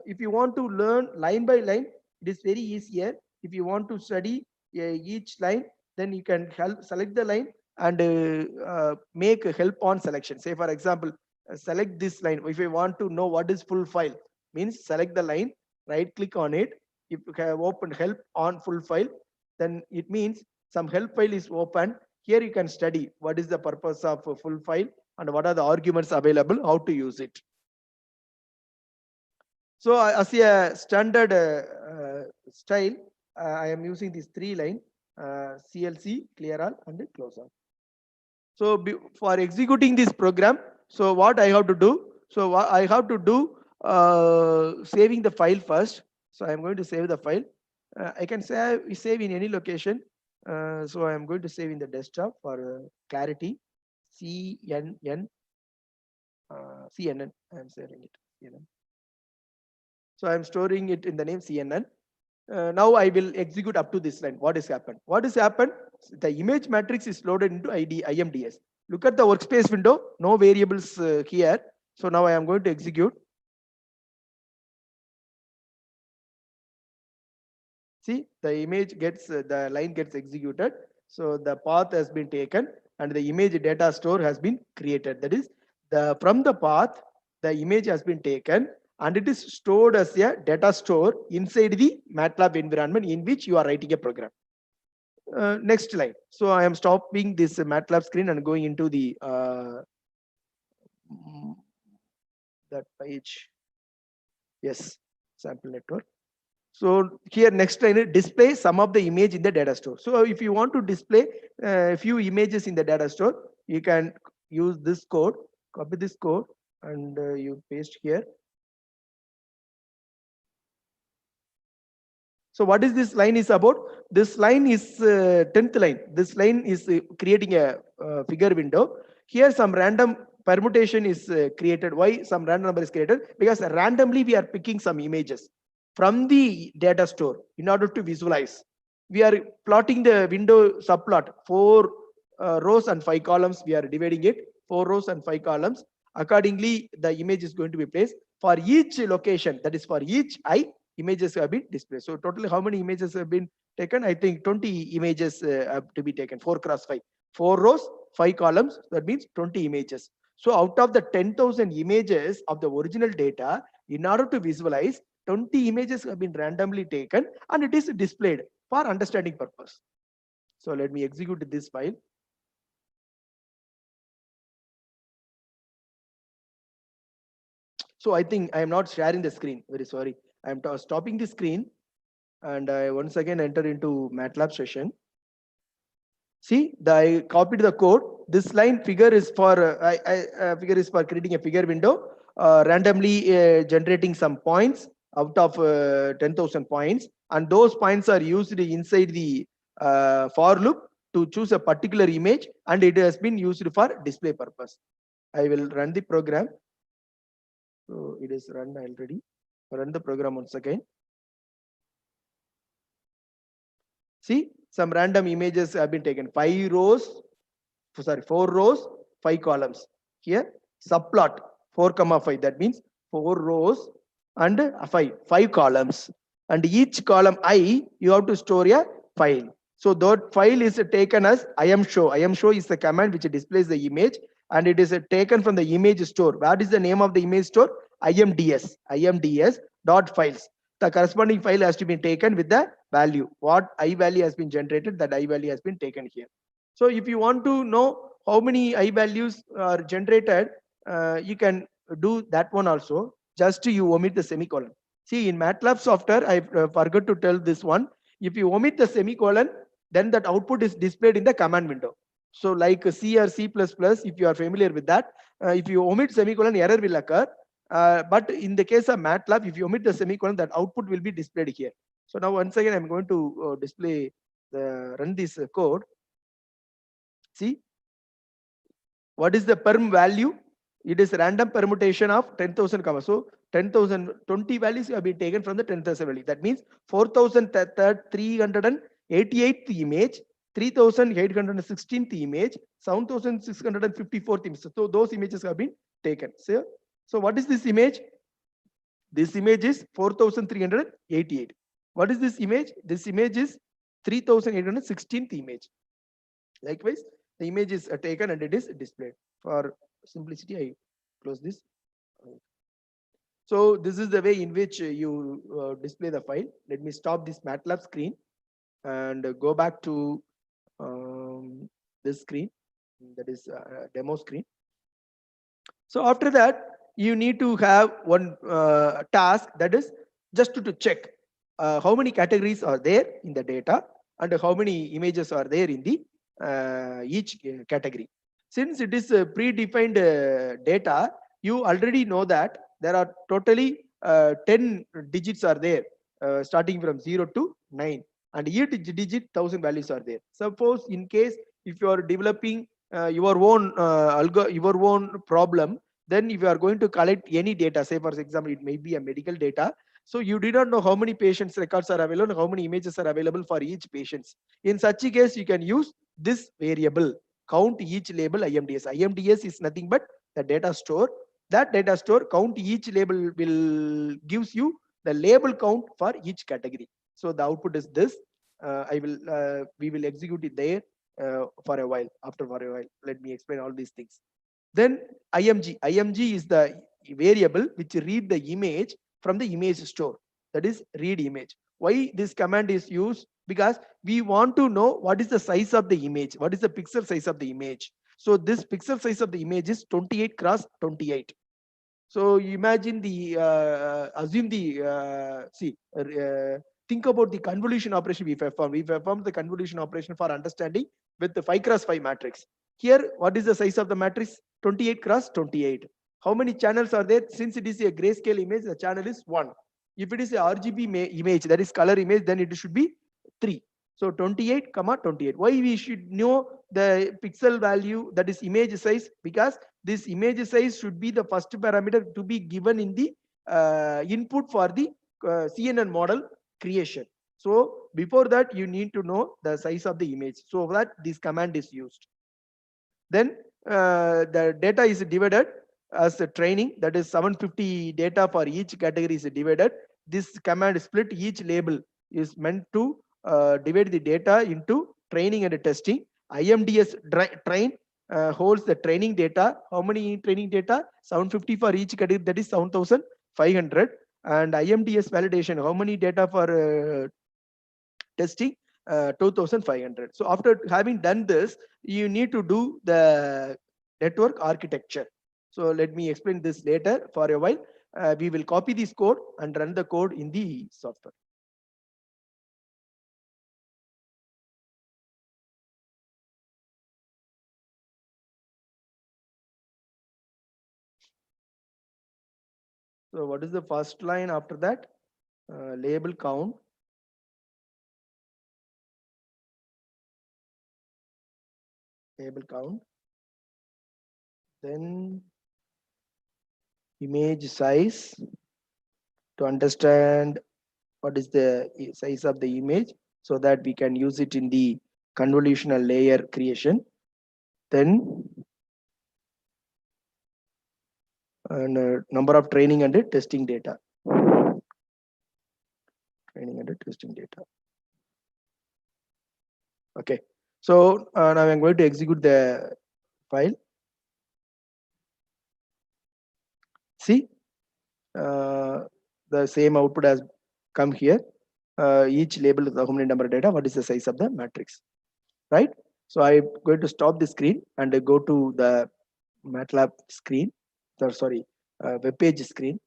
if you want to learn line by line, it is very easier. If you want to study each line, then you can select the line and make a help on selection. Say, for example, select this line. If you want to know what is full file, means select the line, right click on it. If you have opened help on full file, then it means some help file is open. Here you can study what is the purpose of a full file and what are the arguments available, how to use it. So as a standard style, I am using these three line, CLC, clear all and close all. So for executing this program, so what I have to do? So I have to do saving the file first. So I am going to save the file. I can save in any location. So I am going to save in the desktop for clarity. CNN. CNN. I am saving it. CNN. So I am storing it in the name CNN. Now I will execute up to this line. What has happened? What has happened? The image matrix is loaded into IMDS. Look at the workspace window. No variables here. So now I am going to execute. See, the image gets, the line gets executed. So the path has been taken and the image data store has been created. That is, from the path, the image has been taken and it is stored as a data store inside the MATLAB environment in which you are writing a program. Next slide. So I am stopping this MATLAB screen and going into the that page. Yes, sample network. So here next line, display some of the image in the data store. So if you want to display a few images in the data store, you can use this code, copy this code and you paste here. So what is this line is about? This line is 10th line. This line is creating a figure window. Here some random permutation is created. Why some random number is created? Because randomly we are picking some images from the data store in order to visualize. We are plotting the window subplot, 4 rows and 5 columns. We are dividing it, 4 rows and 5 columns. Accordingly, the image is going to be placed. For each location, that is for each eye, images have been displayed. So totally how many images have been taken? I think 20 images have to be taken, 4 cross 5. 4 rows, 5 columns, that means 20 images. So out of the 10,000 images of the original data, in order to visualize, 20 images have been randomly taken and it is displayed for understanding purpose. So let me execute this file. So I think I am not sharing the screen. Very sorry. I am stopping the screen and I once again enter into MATLAB session. See, I copied the code. This line figure is for creating a figure window, randomly generating some points out of 10,000 points, and those points are used inside the for loop to choose a particular image, and it has been used for display purpose. I will run the program. So it is run already. Run the program once again. See, some random images have been taken. 4 rows, 5 columns. Here, subplot 4,5. That means 4 rows and 5 columns. And each column I, you have to store a file. So that file is taken as IMShow. IMShow is the command which displays the image, and it is taken from the image store. What is the name of the image store? IMDS. IMDS.files. The corresponding file has to be taken with the value. What I value has been generated, that I value has been taken here. So if you want to know how many I values are generated, you can do that one also. Just you omit the semicolon. See, in MATLAB software, I forgot to tell this one. If you omit the semicolon, then that output is displayed in the command window. So like C or C++, if you are familiar with that, if you omit semicolon, error will occur. But in the case of MATLAB, if you omit the semicolon, that output will be displayed here. So now once again, I'm going to run this code. See, what is the perm value? It is random permutation of 10,000 commas. So 10,000, 20 values have been taken from the 10,000 value. That means 4,388th image 3,816th image, 7,654th image. So those images have been taken. So what is this image? This image is 4,388. What is this image? This image is 3,816th image. Likewise, the image is taken and it is displayed. For simplicity, I close this. So this is the way in which you display the file. Let me stop this MATLAB screen and go back to this screen, that is demo screen. So after that, you need to have one task, that is just to check how many categories are there in the data and how many images are there in the each category. Since it is predefined data, you already know that there are totally 10 digits are there, starting from 0 to 9, and each digit 1000 values are there. Suppose in case if you are developing your own your own problem, then if you are going to collect any data, say for example it may be a medical data, so you do not know how many patients records are available, how many images are available for each patient. In such a case, you can use this variable, count each label IMDS. IMDS is nothing but the data store. That data store count each label will gives you the label count for each category. So the output is this. We will execute it there for a while. After for a while, let me explain all these things. Then IMG is the variable which read the image from the image store, that is read image. Why this command is used? Because we want to know what is the size of the image, what is the pixel size of the image. So this pixel size of the image is 28 cross 28. So imagine the assume the think about the convolution operation we perform. We perform the convolution operation for understanding with the 5 cross 5 matrix. Here, what is the size of the matrix? 28 cross 28. How many channels are there? Since it is a grayscale image, the channel is 1. If it is a RGB image, that is color image, then it should be 3. So 28, 28. Why we should know the pixel value, that is image size? Because this image size should be the first parameter to be given in the input for the CNN model creation. So before that, you need to know the size of the image. So that this command is used. Then the data is divided as a training, that is 750 data for each category is divided. This command split each label is meant to divide the data into training and testing. IMDS train holds the training data. How many training data? 750 for each category, that is 7,500. And IMDS validation, how many data for testing? 2,500. So after having done this, you need to do the network architecture. So let me explain this later. For a while, we will copy this code and run the code in the software. So what is the first line after that? Label count. Label count. Then image size, to understand what is the size of the image so that we can use it in the convolutional layer creation. Then number of training and testing data. Training and testing data. Okay. So now I'm going to execute the file. See, the same output has come here. Each label is the how many number of data, what is the size of the matrix, right? So I'm going to stop the screen and go to the MATLAB screen, web page screen.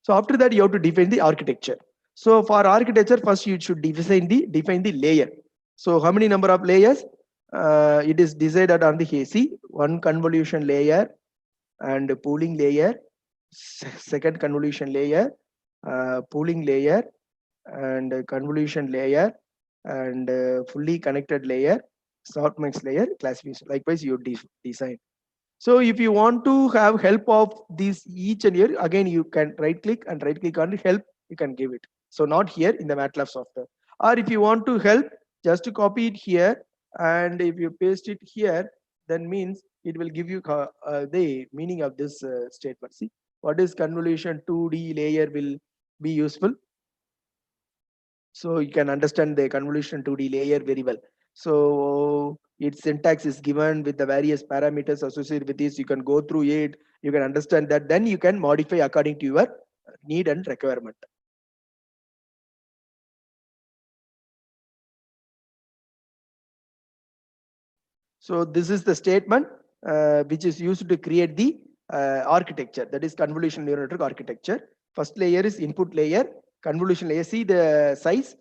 So after that, you have to define the architecture. So for architecture, first you should define the layer. So how many number of layers? It is decided on the AC, one convolution layer and pooling layer, second convolution layer, pooling layer, and convolution layer, and fully connected layer, softmax layer, classification. Likewise, you design. So if you want to have help of these each and here, again you can right click on help, you can give it. So not here in the MATLAB software. Or if you want to help, Just to copy it here, and if you paste it here, then means it will give you the meaning of this statement. See, what is convolution 2D layer will be useful. So you can understand the convolution 2D layer very well. So its syntax is given with the various parameters associated with this. You can go through it. You can understand that. Then you can modify according to your need and requirement. So this is the statement which is used to create the architecture, that is convolutional neural network architecture. First layer is input layer, convolution layer. See the size,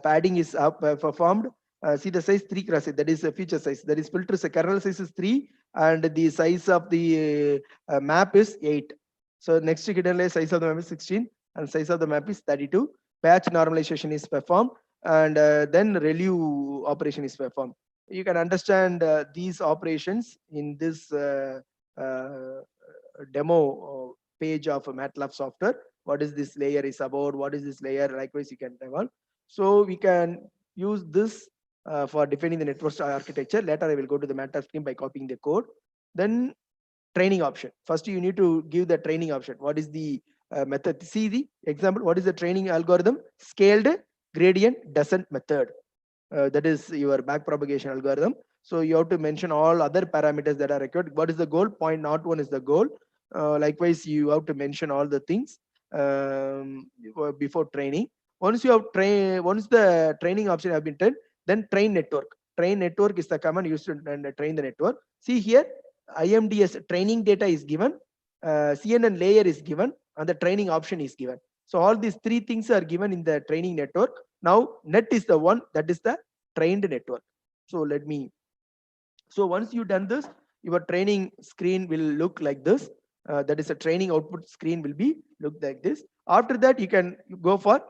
padding is up performed. See the size 3 cross 8, that is a feature size. That is filter kernel size is 3, and the size of the map is 8. So next hidden layer size of the map is 16, and size of the map is 32. Patch normalization is performed, and then ReLU operation is performed. You can understand these operations in this demo page of MATLAB software. What is this layer is about? What is this layer? Likewise, you can develop. So we can use this for defining the network architecture. Later, I will go to the MATLAB screen by copying the code. Then training option. First, you need to give the training option. What is the method? See the example. What is the training algorithm? Scaled gradient descent method. That is your backpropagation algorithm. So you have to mention all other parameters that are required. What is the goal? 0.01 is the goal. Likewise, you have to mention all the things before training. Once you have once the training option have been trained, then train network. Train network is the command used to train the network. See here, IMDS training data is given, CNN layer is given, and the training option is given. So all these three things are given in the training network. Now net is the one that is the trained network. So so once you done this, your training screen will look like this. That is a training output screen will be look like this. After that, you can go for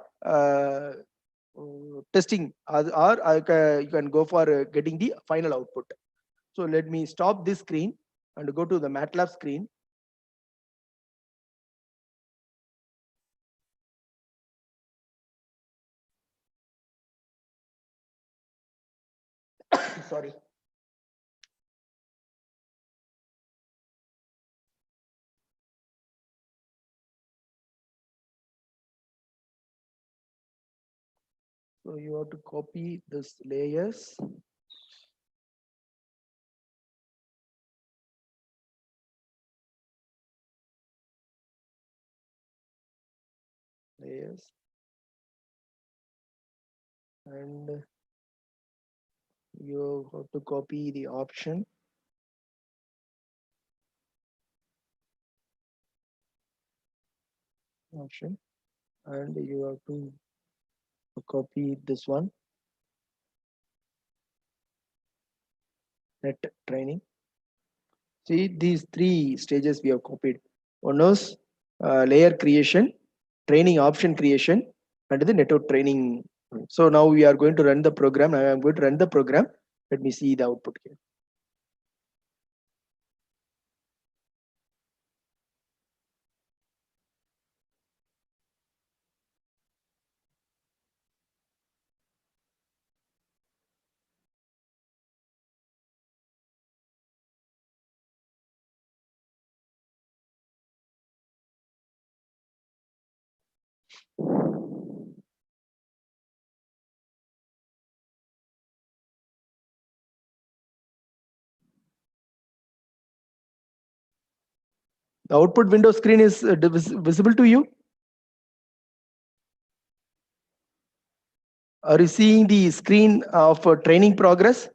testing, or you can go for getting the final output. So let me stop this screen and go to the MATLAB screen. Sorry. So you have to copy this layers. Layers. And you have to copy the option. And you have to copy this one, net training. See, these three stages we have copied. One is layer creation, training option creation, and the network training. So now we are going to run the program. I am going to run the program. Let me see the output here. The output window screen is visible to you. Are you seeing the screen of training progress?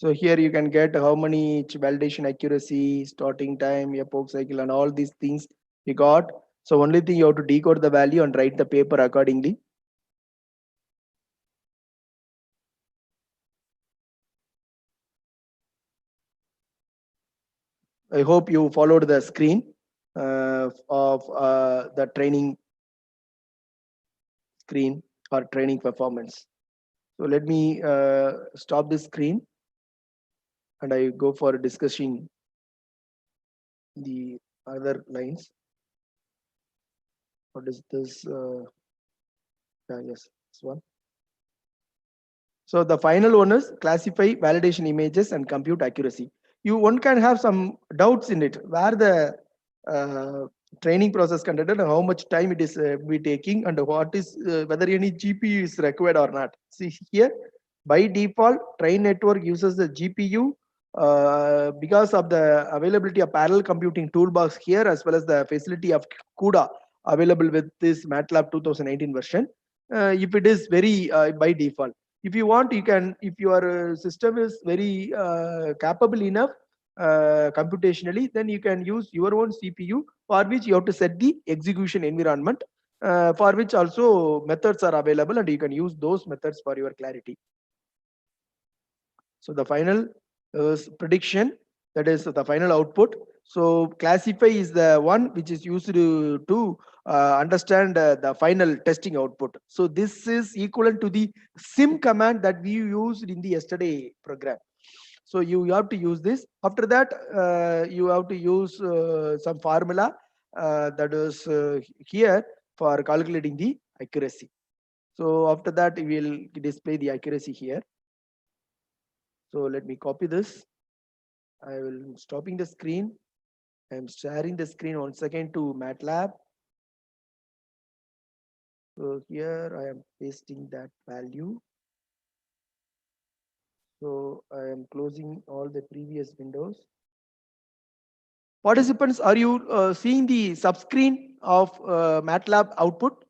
So here you can get how many validation accuracy, starting time, epoch cycle, and all these things you got. So only thing you have to decode the value and write the paper accordingly. I hope you followed the screen of the training screen. or training performance. So let me stop this screen and I go for discussing the other lines. What is this? Yes, this one. So the final one is classify validation images and compute accuracy. One can have some doubts in it, where the training process conducted and how much time it is be taking and what is whether any GPU is required or not. See here, by default, train network uses the GPU because of the availability of parallel computing toolbox here, as well as the facility of CUDA available with this MATLAB 2019 version. If it is very by default, if you want, you can, if your system is very capable enough computationally, then you can use your own CPU, for which you have to set the execution environment, for which also methods are available, and you can use those methods for your clarity. So the final is prediction, that is the final output. So classify is the one which is used to understand the final testing output. So this is equivalent to the sim command that we used in the yesterday program. So you have to use this. After that, you have to use some formula that is here for calculating the accuracy. So after that, we will display the accuracy here. So let me copy this. I will stopping the screen. I am sharing the screen once again to MATLAB. So here I am pasting that value. So I am closing all the previous windows. Participants, are you seeing the subscreen of MATLAB output?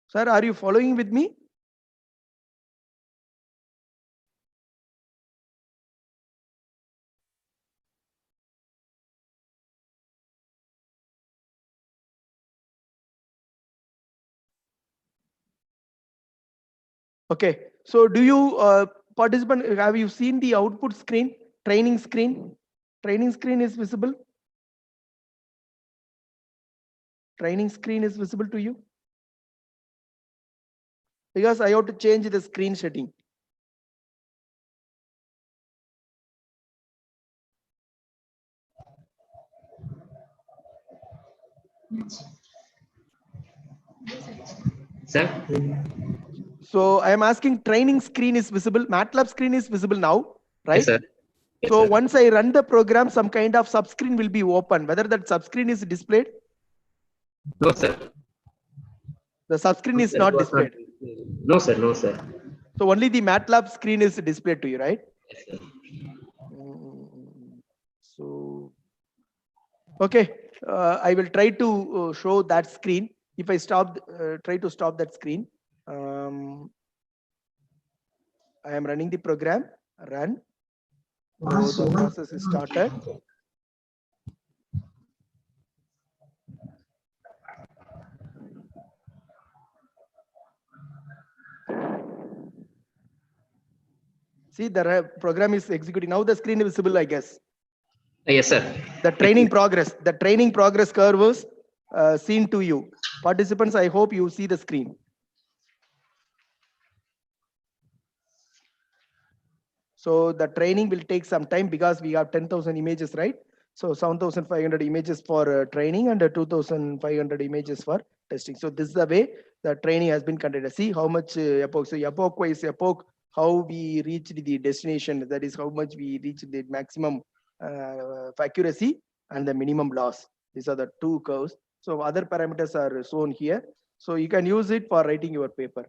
Sir, are you following with me? Okay, so do you participant, have you seen the output screen, training screen? Training screen is visible? Training screen is visible to you? Because I have to change the screen setting. Sir? So I am asking, training screen is visible, MATLAB screen is visible now, right? Yes, sir. Yes, So sir. once I run the program, some kind of subscreen will be open. Whether that subscreen is displayed? No, sir. The subscreen No, is sir. not It was displayed. No, sir. No, sir. So only the MATLAB screen is displayed to you, right? Yes, sir. So, okay, I will try to show that screen. If I try to stop that screen, I am running the program, run. So the process is started. See, the program is executing. Now the screen is visible, I guess. Yes, sir. The training progress curve was seen to you. Participants, I hope you see the screen. So the training will take some time because we have 10,000 images, right? So 7,500 images for training and 2,500 images for testing. So this is the way the training has been conducted. See how much epoch. So epoch wise epoch, how we reached the destination. That is how much we reached the maximum accuracy and the minimum loss. These are the two curves. So other parameters are shown here. So you can use it for writing your paper.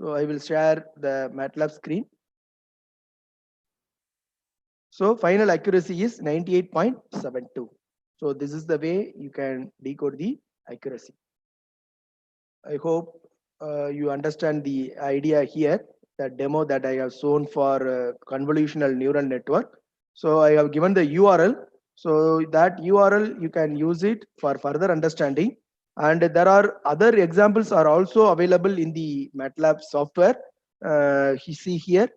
So I will share the MATLAB screen. So final accuracy is 98.72. So this is the way you can decode the accuracy. I hope you understand the idea here, the demo that I have shown for convolutional neural network. So I have given the URL. So that URL, you can use it for further understanding. And there are other examples are also available in the MATLAB software. You see here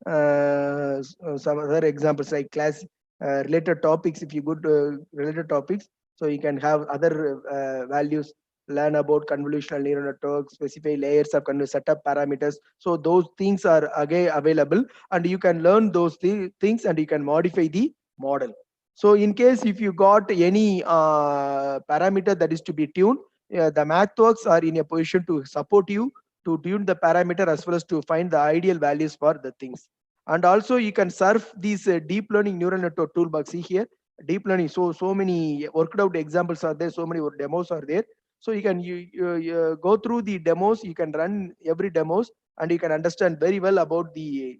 some other examples like class related topics. If you go to related topics, so you can have other values, learn about convolutional neural networks, specify layers of setup parameters. So those things are again available, and you can learn those things, and you can modify the model. So in case if you got any parameter that is to be tuned, the MathWorks are in a position to support you to tune the parameter as well as to find the ideal values for the things. And also you can surf these deep learning neural network toolbox. See here, deep learning. So many worked out examples are there. So many demos are there. So you can you go through the demos. You can run every demos, and you can understand very well about the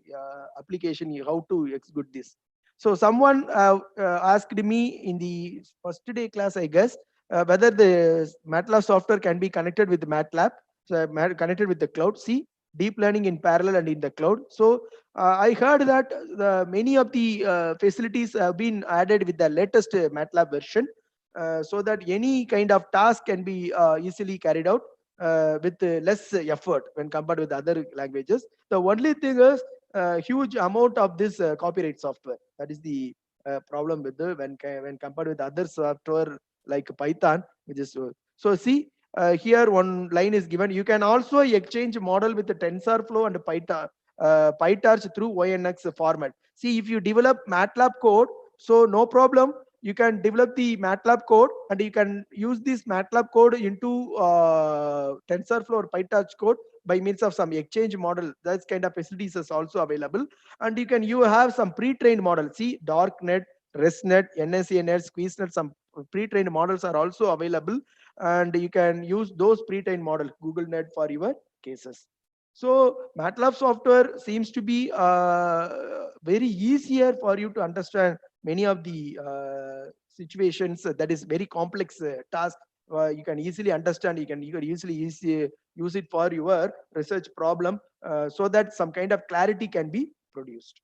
application, how to execute this. So someone asked me in the first day class, I guess, whether the MATLAB software can be connected with MATLAB, so connected with the cloud. See, deep learning in parallel and in the cloud. So I heard that many of the facilities have been added with the latest MATLAB version, so that any kind of task can be easily carried out with less effort when compared with other languages. The only thing is huge amount of this copyright software. That is the problem with the when compared with other software like Python, which is so. See, here one line is given. You can also exchange model with the TensorFlow and PyTorch through ONNX format. See, if you develop MATLAB code, so no problem. You can develop the MATLAB code, and you can use this MATLAB code into TensorFlow or PyTorch code by means of some exchange model. That kind of facilities is also available. And you have some pre-trained model. See, DarkNet, ResNet, NSANet, SqueezeNet, some pre-trained models are also available, and you can use those pre-trained models, GoogleNet, for your cases. So MATLAB software seems to be very easier for you to understand many of the situations that is very complex task. You can easily understand. You can easily use it for your research problem, so that some kind of clarity can be produced.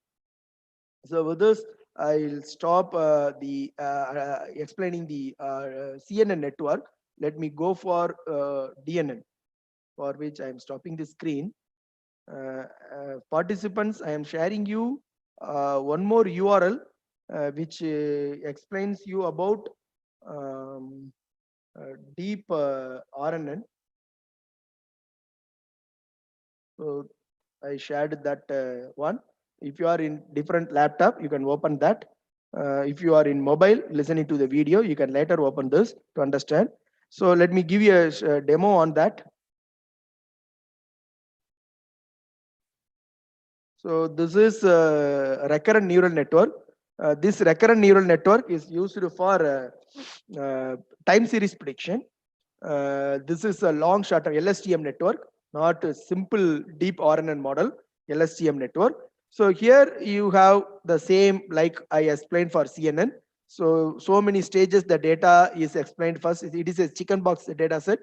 So with this, I'll stop the explaining the CNN network. Let me go for DNN, for which I am stopping the screen. Participants, I am sharing you one more URL which explains you about deep RNN. So I shared that one. If you are in different laptop, you can open that. If you are in mobile listening to the video, you can later open this to understand. So let me give you a demo on that. So this is a recurrent neural network. This recurrent neural network is used for time series prediction. This is a long shorter LSTM network, not a simple deep RNN model, LSTM network. So here you have the same like I explained for CNN. So many stages the data is explained first. It is a chicken box data set.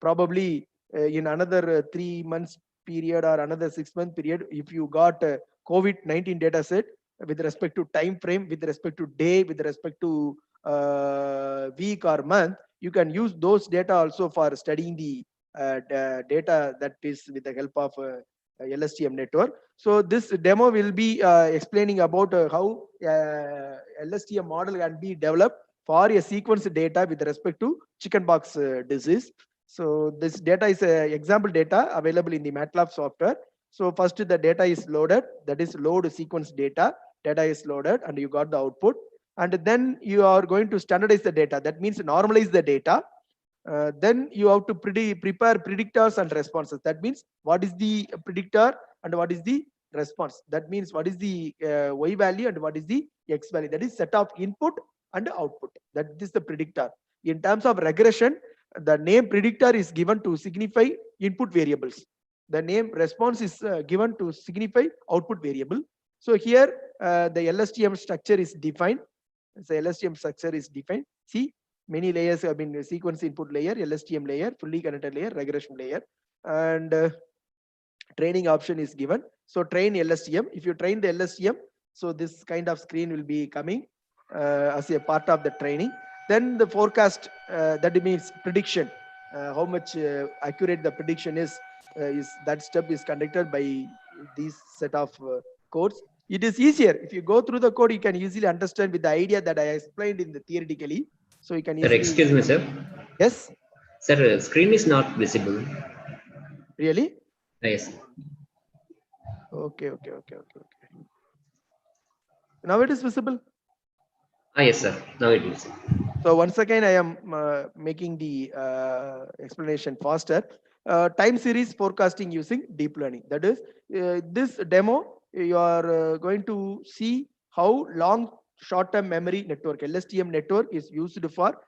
Probably in another 3 months period or another 6-month period, if you got a COVID-19 data set with respect to time frame, with respect to day, with respect to week or month, you can use those data also for studying the data that is with the help of LSTM network. So this demo will be explaining about how LSTM model can be developed for a sequence data with respect to chickenpox disease. So this data is example data available in the MATLAB software. So first the data is loaded, that is load sequence data. Data is loaded and you got the output. And then you are going to standardize the data. That means normalize the data. Then you have to prepare predictors and responses. That means what is the predictor and what is the response. That means what is the y value and what is the x value. That is set of input and output. That is the predictor. In terms of regression, the name predictor is given to signify input variables. The name response is given to signify output variable. So here the LSTM structure is defined. So LSTM structure is defined. See, many layers have been sequence input layer, LSTM layer, fully connected layer, regression layer, and training option is given. So train LSTM. If you train the LSTM, so this kind of screen will be coming as a part of the training. Then the forecast, that means prediction, how much accurate the prediction is that step is conducted by these set of codes. It is easier if you go through the code. You can easily understand with the idea that I explained in the theoretically. So you can Sir, easily. excuse me, sir. Yes. Sir, screen is not visible. Really? Yes. Okay. Now it is visible. Yes, sir. Now it is. So once again, I am making the explanation faster. Time series forecasting using deep learning. That is, this demo, you are going to see how long short-term memory network, LSTM network, is used for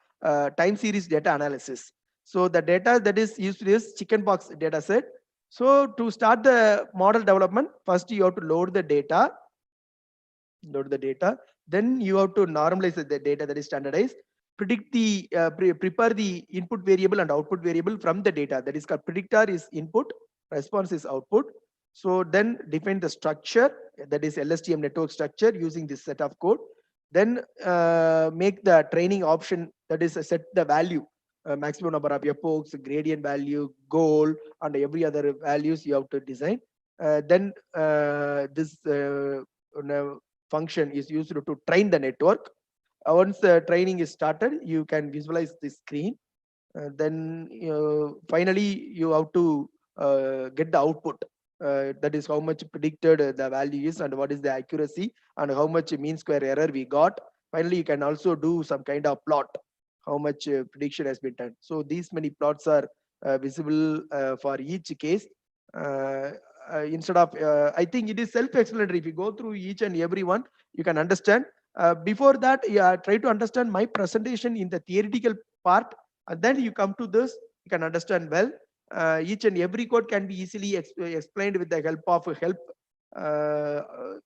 time series data analysis. So the data that is used is chickenpox data set. So to start the model development, first you have to load the data. Then you have to normalize the data, that is standardized. Predict the prepare the input variable and output variable from the data, that is called predictor is input, response is output. So then define the structure, that is LSTM network structure, using this set of code. Then make the training option, that is set the value, maximum number of epochs, gradient value, goal, and every other values you have to design. Then this function is used to train the network. Once the training is started, you can visualize the screen. Then finally you have to get the output. That is how much predicted the value is and what is the accuracy and how much mean square error we got. Finally, you can also do some kind of plot, how much prediction has been done. So these many plots are visible for each case. Instead of, I think it is self-explanatory. If you go through each and every one, you can understand. Before that, try to understand my presentation in the theoretical part, and then you come to this, you can understand well. Each and every code can be easily explained with the help of help.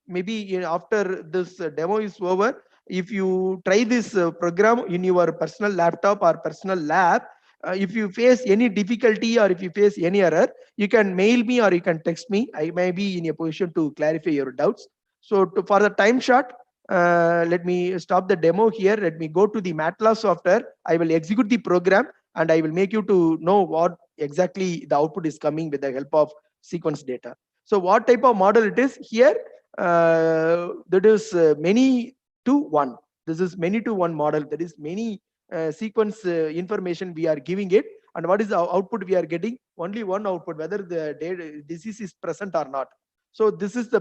Maybe after this demo is over, if you try this program in your personal laptop or personal lab, if you face any difficulty or if you face any error, you can mail me or you can text me. I may be in a position to clarify your doubts. So for the time short, let me stop the demo here. Let me go to the MATLAB software. I will execute the program and I will make you to know what exactly the output is coming with the help of sequence data. So what type of model it is here? That is many to one. This is many to one model. That is many sequence information we are giving it, and what is the output we are getting? Only one output, whether the disease is present or not. So this is the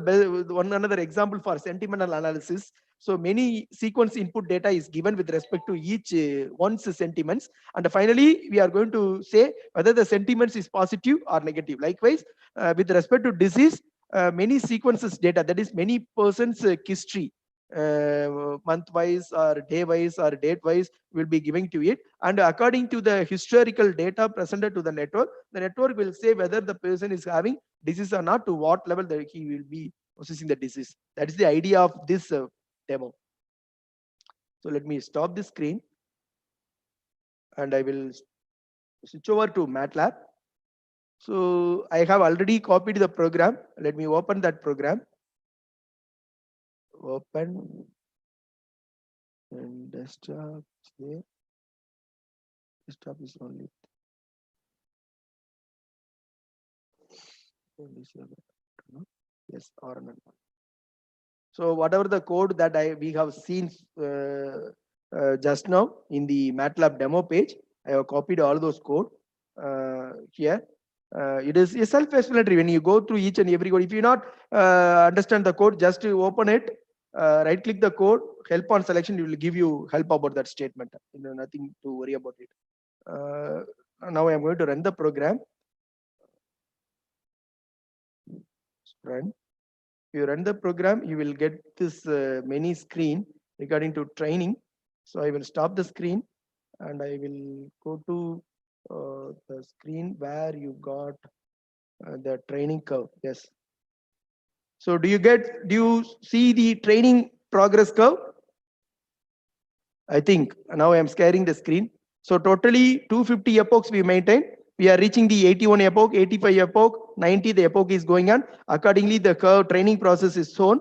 one another example for sentimental analysis. So many sequence input data is given with respect to each one's sentiments, and finally we are going to say whether the sentiments is positive or negative. Likewise, with respect to disease, many sequences data, that is many persons history, month wise or day wise or date wise, will be giving to it, and according to the historical data presented to the network will say whether the person is having disease or not, to what level that he will be possessing the disease. That is the idea of this demo. So let me stop the screen and I will switch over to MATLAB. So I have already copied the program. Let me open that program. Open and desktop there. Desktop is only yes, RNN. So whatever the code that we have seen just now in the MATLAB demo page, I have copied all those code here. It is self-explanatory when you go through each and every code. If you not understand the code, just to open it, right click the code, help on selection, it will give you help about that statement. Nothing to worry about it. Now I am going to run the program. Run. If you run the program, you will get this mini screen regarding to training. So I will stop the screen and I will go to the screen where you got the training curve. Yes. So do you see the training progress curve? I think now I am scaring the screen. So totally 250 epochs we maintain. We are reaching the 81 epoch, 85 epoch, 90 the epoch is going on. Accordingly, the curve training process is shown.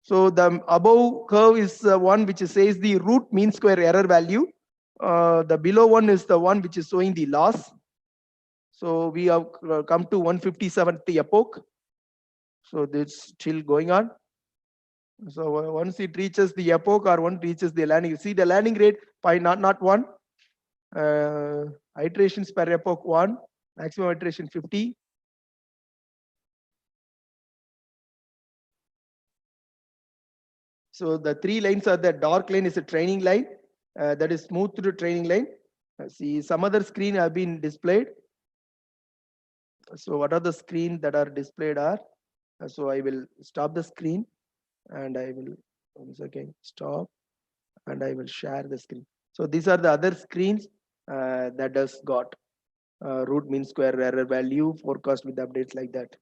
So the above curve is one which says the root mean square error value. The below one is the one which is showing the loss. So we have come to 157th epoch. So this still going on. So once it reaches the epoch or one reaches the landing, you see the landing rate by not one. Iterations per epoch 1, maximum iteration 50. So the 3 lines are the dark line is a training line, that is smooth to training line. See, some other screen have been displayed. So what are the screen that are displayed are? So I will stop the screen and I will once again stop and I will share the screen. So these are the other screens that does got root mean square error value, forecast with updates like that.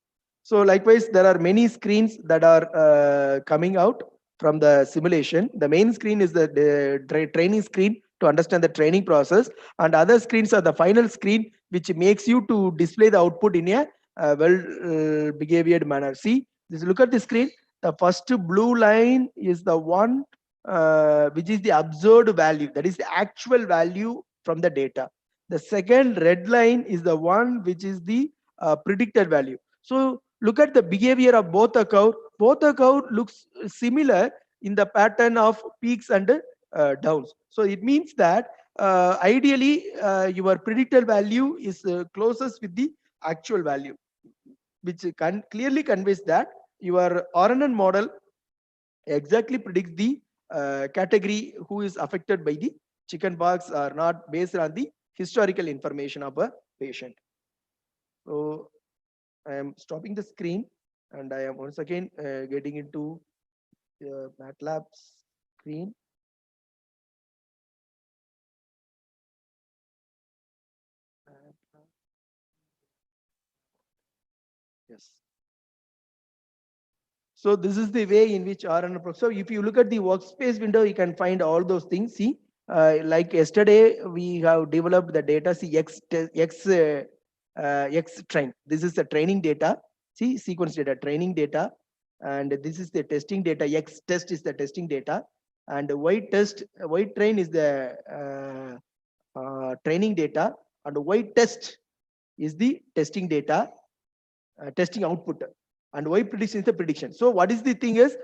So likewise, there are many screens that are coming out from the simulation. The main screen is the training screen to understand the training process, and other screens are the final screen which makes you to display the output in a well behaved manner. See, this look at the screen. The first blue line is the one which is the observed value, that is the actual value from the data. The second red line is the one which is the predicted value. So look at the behavior of both the curve. Both the curve looks similar in the pattern of peaks and downs. So it means that ideally your predicted value is closest with the actual value, which clearly conveys that your RNN model exactly predicts the category who is affected by the chicken pox or not based on the historical information of a patient. So I am stopping the screen and I am once again getting into MATLAB screen. Yes. So this is the way in which RNN. So if you look at the workspace window, you can find all those things. See, like yesterday we have developed the data. See X train. This is the training data. See sequence data, training data, and this is the testing data. X test is the testing data, and Y train is the training data, and Y test is the testing data, testing output, and Y prediction is the prediction. So what is the thing is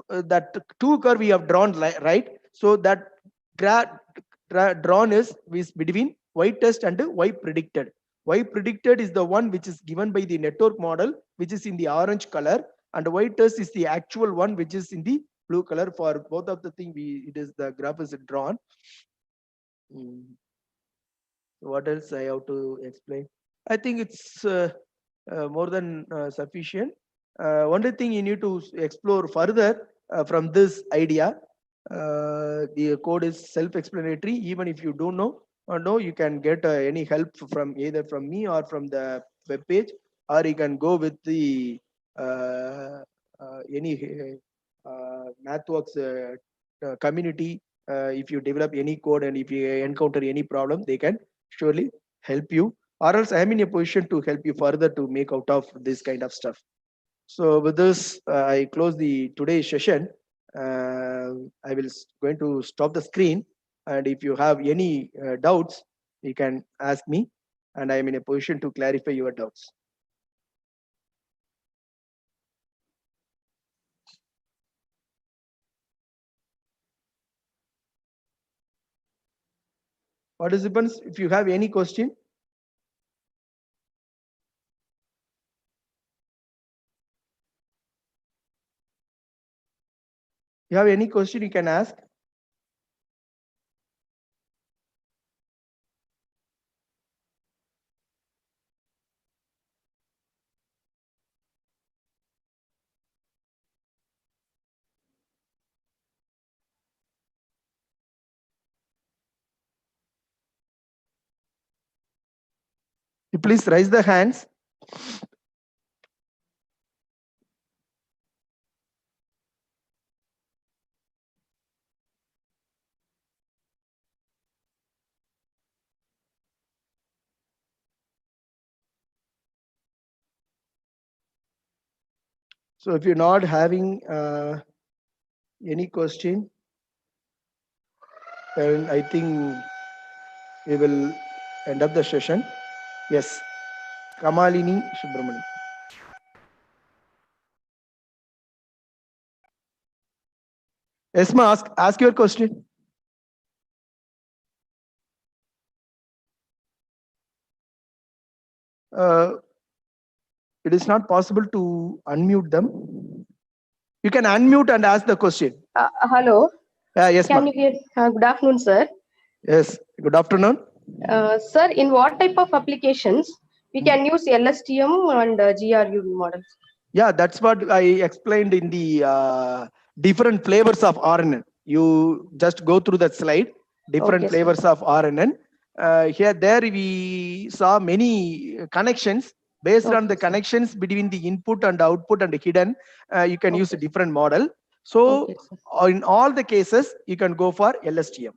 that two curve we have drawn right. So that drawn is between Y test and Y predicted. Y predicted is the one which is given by the network model, which is in the orange color, and Y test is the actual one which is in the blue color. For both of the thing, it is the graph is drawn. What else I have to explain? I think it's more than sufficient. Only thing you need to explore further from this idea. The code is self-explanatory. Even if you don't know or know, you can get any help from either from me or from the web page, or you can go with the any MathWorks community. If you develop any code and if you encounter any problem, they can surely help you, or else I am in a position to help you further to make out of this kind of stuff. So with this, I close the today's session. I will going to stop the screen, and if you have any doubts, you can ask me, and I am in a position to clarify your doubts. Participants, if you have any question. You have any question, you can ask. You please raise the hands. So if you're not having any question, then I think we will end up the session. Yes, Kamalini Subramanian. Esma, ask your question. It is not possible to unmute them. You can unmute and ask the question. Hello, Yes, can ma'am. you hear? Good afternoon, sir. Yes. Good afternoon. Sir, in what type of applications we can use LSTM and GRU models? Yeah, that's what I explained in the different flavors of RNN. You just go through that slide, different Okay, sir. flavors of RNN. There we saw many connections. Based on the Okay, sir. connections between the input and output and hidden, you can use a Okay. different model. So Okay, sir. in all the cases, you can go for LSTM.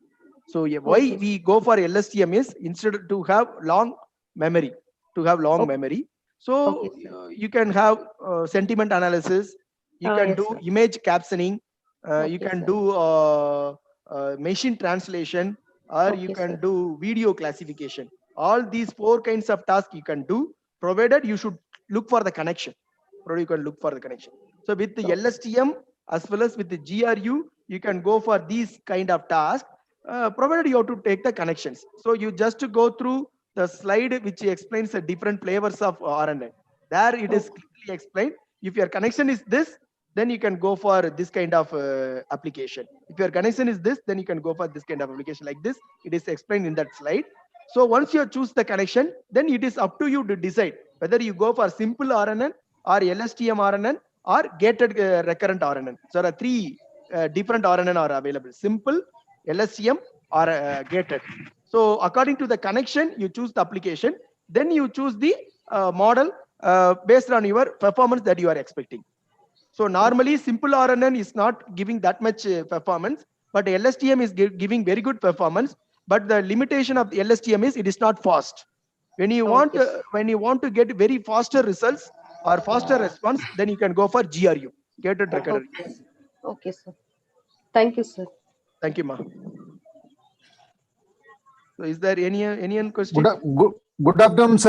So why Okay. we go for LSTM is instead to have long memory, Okay. memory. So Okay, sir. you can have sentiment analysis, you can Yes, do sir. image captioning, you Okay, can sir. do machine translation, or you Okay, can sir. do video classification. All these 4 kinds of tasks you can do, provided you should look for the connection. Provided you can look for the connection. So with the Okay. LSTM as well as with the GRU, you can go for these kind of tasks, provided you have to take the connections. So you just go through the slide which explains the different flavors of RNN. There it is Okay. clearly explained. If your connection is this, then you can go for this kind of application. If your connection is this, then you can go for this kind of application like this. It is explained in that slide. So once you choose the connection, then it is up to you to decide whether you go for simple RNN or LSTM RNN or gated recurrent RNN. So there are 3 different RNN are available: simple, LSTM, or gated. So according to the connection, you choose the application. Then you choose the model based on your performance that you are expecting. So normally simple RNN is not giving that much performance, but LSTM is giving very good performance. But the limitation of the LSTM is it is not fast. When you want to get very faster results or faster response, then you can go for GRU, gated recurrent. Okay. Okay, sir. Thank you, sir. Thank you, ma. So is there any question? Good afternoon, sir.